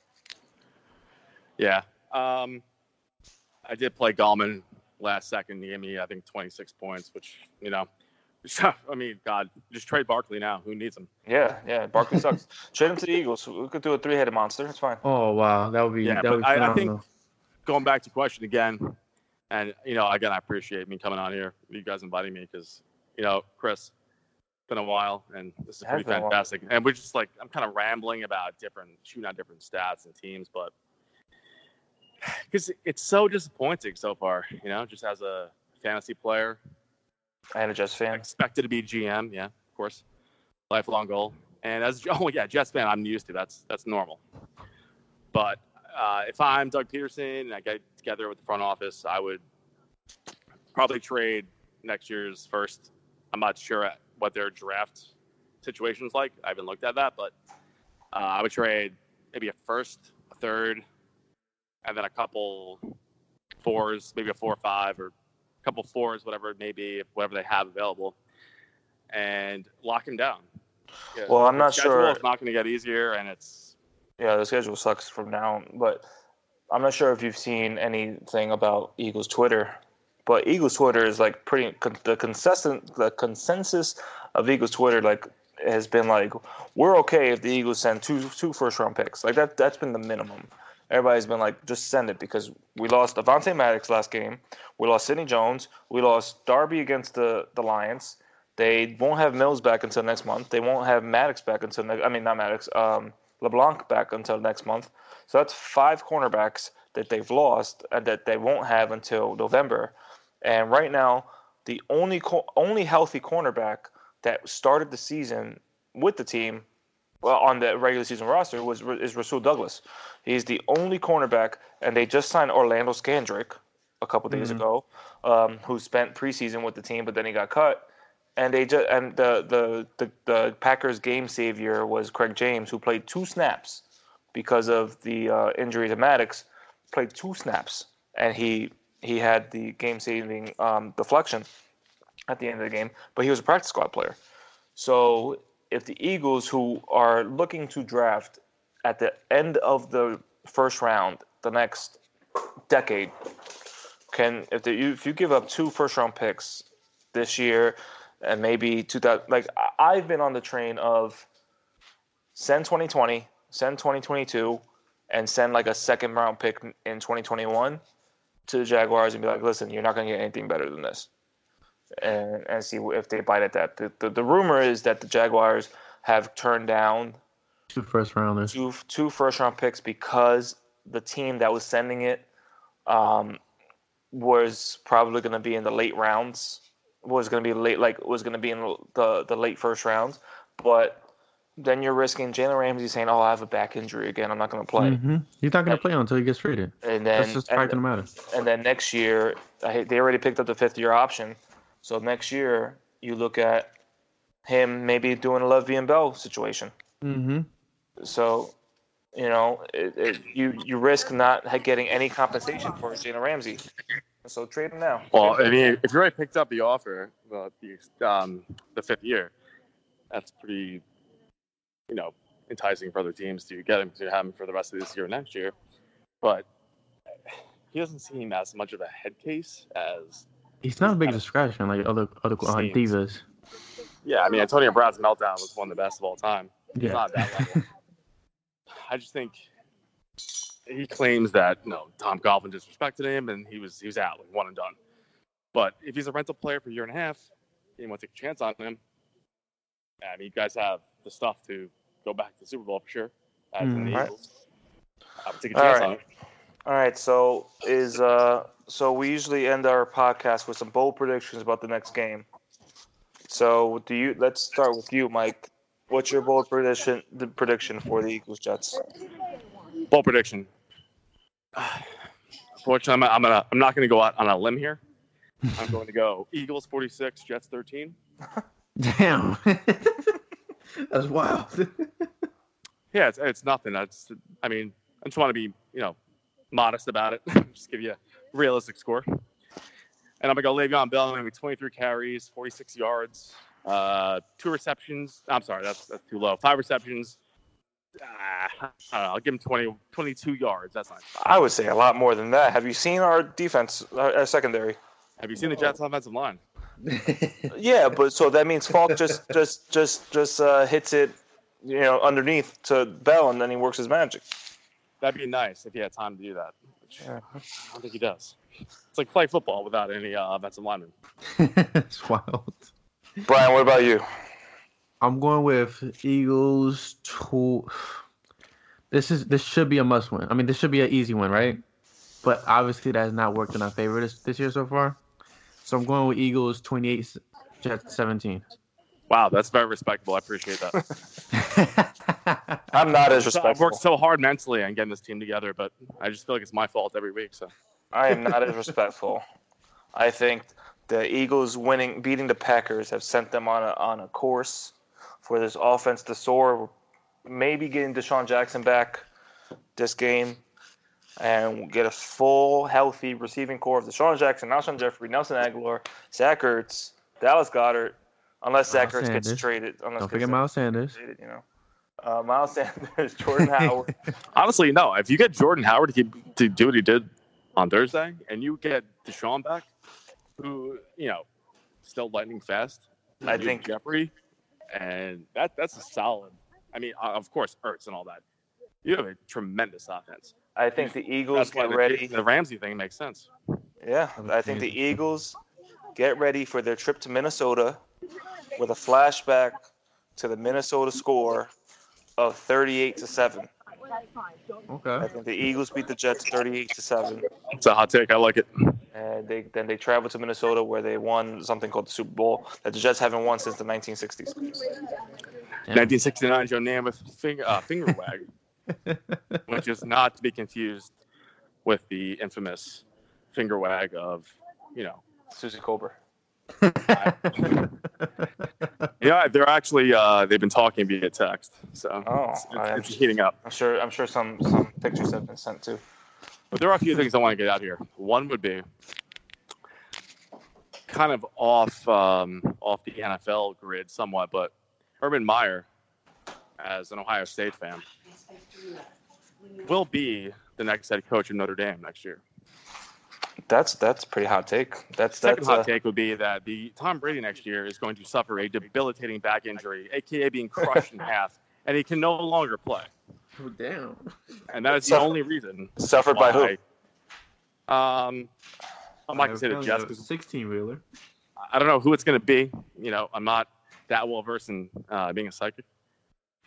Yeah. I did play Gallman last second. He gave me, I think, 26 points, which, I mean, God, just trade Barkley now. Who needs him? Yeah. Barkley sucks. Trade him to the Eagles. We could do a 3-headed monster. It's fine. Oh, wow. That would be phenomenal. I think, going back to question again, and, again, I appreciate me coming on here, you guys inviting me because, Chris, it's been a while, and this is pretty fantastic. And we're just like, I'm kind of rambling about shooting out different stats and teams, but because it's so disappointing so far, just as a fantasy player. And a Jets fan. Expected to be GM, yeah, of course. Lifelong goal. And Jets fan, I'm used to. That's normal. But if I'm Doug Peterson and I get together with the front office, I would probably trade next year's first. I'm not sure what their draft situation is like. I haven't looked at that, but I would trade maybe a first, a third, and then a couple 4s, maybe a 4 or 5, or a couple 4s, whatever it may be, whatever they have available, and lock him down. Well, I'm not sure. It's not going to get easier, and the schedule sucks from now, but I'm not sure if you've seen anything about Eagles Twitter. But Eagles Twitter is like the consensus of Eagles Twitter has been like, we're okay if the Eagles send two first-round picks. Like that's been the minimum. Everybody's been like, just send it because we lost Avonte Maddox last game. We lost Sidney Jones. We lost Darby against the Lions. They won't have Mills back until next month. They won't have Maddox back until LeBlanc back until next month. So that's 5 cornerbacks that they've lost and that they won't have until November. And right now, the only healthy cornerback that started the season with the team, well, on the regular season roster is Rasul Douglas. He's the only cornerback, and they just signed Orlando Scandrick a couple days ago, who spent preseason with the team, but then he got cut. And the Packers game savior was Craig James, who played 2 snaps because of the injury to Maddox. Played 2 snaps, and he had the game saving deflection at the end of the game. But he was a practice squad player. So if the Eagles, who are looking to draft at the end of the first round, the next decade, if you give up 2 first-round picks this year and maybe 2000, like I've been on the train of send 2020, send 2022, and send like a second-round pick in 2021 to the Jaguars and be like, listen, you're not going to get anything better than this, and see if they bite at that. The rumor is that the Jaguars have turned down 2 first-rounders, 2 first-round picks because the team that was sending it was probably going to be in the late rounds. Was going to be in the late first rounds, but then you're risking Jalen Ramsey saying, "Oh, I have a back injury again. I'm not going to play." Mm-hmm. He's not going to play until he gets traded. And then that's just the fact of the matter. And then next year, they already picked up the 5th-year option. So next year, you look at him maybe doing a Le'Veon Bell situation. Mm-hmm. So, you risk not getting any compensation for Jalen Ramsey. So trade him now. Well, I mean, if you already picked up the offer, the 5th year, that's pretty, enticing for other teams to get him, to have him for the rest of this year and next year. But he doesn't seem as much of a head case as. He's not a big distraction like other divas. Yeah, I mean, Antonio Brown's meltdown was one of the best of all time. Yeah. He's not at that level. I just think he claims that Tom Coughlin disrespected him and he was out, like, one and done. But if he's a rental player for a year and a half, you want to take a chance on him. I mean, you guys have the stuff to go back to the Super Bowl for sure. As in the Eagles, I would take a chance on him. All right, so we usually end our podcast with some bold predictions about the next game. So let's start with you, Mike. What's your bold prediction for the Eagles Jets? Bold prediction. Unfortunately, I'm not going to go out on a limb here. I'm going to go Eagles 46, Jets 13. Damn, that's wild. Yeah, it's nothing. I just want to be modest about it. Just give you a realistic score. And I'm gonna go Le'Veon Bell. Maybe 23 carries, 46 yards, 2 receptions. I'm sorry, that's too low. 5 receptions. I don't know, I'll give him 22 yards. That's fine. I would say a lot more than that. Have you seen our defense, our secondary? Have you seen the Jets' offensive line? Yeah, but so that means Falk just hits it, underneath to Bell, and then he works his magic. That'd be nice if he had time to do that. Which I don't think he does. It's like play football without any offensive linemen. It's wild. Brian, what about you? I'm going with Eagles. This should be a must win. I mean, this should be an easy win, right? But obviously that has not worked in our favor this year so far. So I'm going with Eagles 28, Jets 17. Wow, that's very respectable. I appreciate that. I'm not as respectful. I've worked so hard mentally on getting this team together, but I just feel like it's my fault every week. So I am not as respectful. I think the Eagles beating the Packers have sent them on a course for this offense to soar. Maybe getting Deshaun Jackson back this game and get a full, healthy receiving core of Deshaun Jackson, Alshon Jeffrey, Nelson Aguilar, Zach Ertz, Dallas Goedert, unless Zach Ertz gets traded. Don't forget Miles Sanders. Miles Sanders, Jordan Howard. Honestly, no. If you get Jordan Howard to do what he did on Thursday, and you get Deshaun back, who, still lightning fast, I think Jeffrey, and that's a solid. I mean, of course, Ertz and all that. You have a tremendous offense. I think the Eagles get ready. The Ramsey thing makes sense. Yeah, I think the Eagles get ready for their trip to Minnesota with a flashback to the Minnesota score of 38-7. Okay. I think the Eagles beat the Jets 38-7. It's a hot take. I like it. And they traveled to Minnesota where they won something called the Super Bowl that the Jets haven't won since the 1960s. 1969 Joe Namath finger wag, which is not to be confused with the infamous finger wag of, Susie Colbert. Yeah, they're actually they've been talking via text, so it's heating up. I'm sure some pictures have been sent too. But there are a few things I want to get out here. One would be kind of off the NFL grid somewhat, but Urban Meyer, as an Ohio State fan, will be the next head coach of Notre Dame next year. That's a pretty hot take. Second hot take would be that the Tom Brady next year is going to suffer a debilitating back injury, aka being crushed in half, and he can no longer play. Oh, damn. And that is the only reason. Suffered by who? I'm not going to say the Jets. 16-wheeler. I don't know who it's going to be. I'm not that well versed in being a psychic,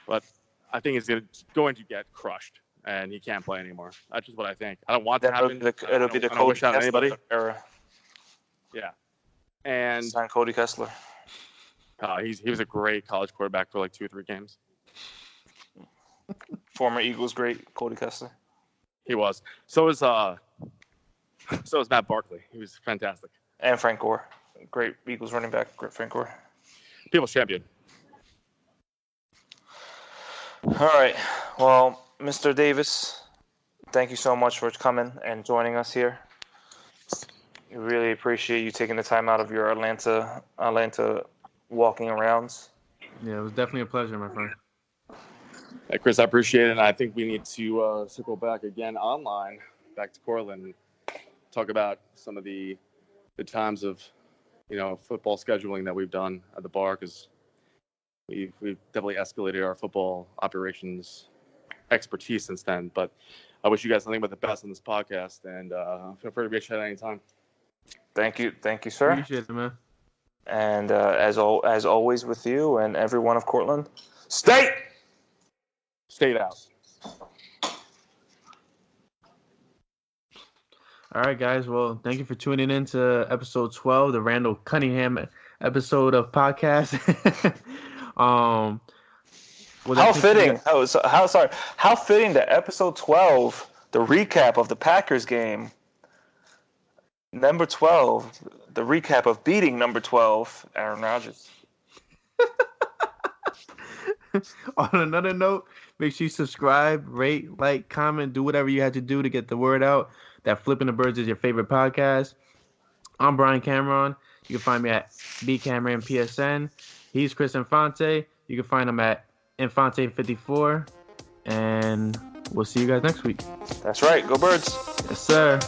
but I think it's going to get crushed, and he can't play anymore. That's just what I think. I don't want that to happen. It'll be the Cody Kessler era. Yeah. And sign Cody Kessler. He was a great college quarterback for like 2 or 3 games. Former Eagles great Cody Kessler. He was. So was Matt Barkley. He was fantastic. And Frank Gore. Great Eagles running back, Frank Gore. People's champion. All right. Well, Mr. Davis, thank you so much for coming and joining us here. We really appreciate you taking the time out of your Atlanta walking arounds. Yeah, it was definitely a pleasure, my friend. Hey, Chris, I appreciate it. And I think we need to circle back again online, back to Portland, and talk about some of the times of, football scheduling that we've done at the bar, because we've definitely escalated our football operations expertise since then. But I wish you guys nothing but the best on this podcast, and feel free to reach out at any time. Thank you, sir. Appreciate it, man. And as always with you and everyone of Cortland, stay out. All right, guys. Well, thank you for tuning in to episode 12, the Randall Cunningham episode of podcast. How fitting! How fitting that episode 12, the recap of the Packers game. Number 12, the recap of beating number 12, Aaron Rodgers. On another note, make sure you subscribe, rate, like, comment, do whatever you had to do to get the word out that Flipping the Birds is your favorite podcast. I'm Brian Cameron. You can find me at BCameronPSN. He's Chris Infante. You can find him at Infante54. And we'll see you guys next week. That's right. Go Birds. Yes, sir.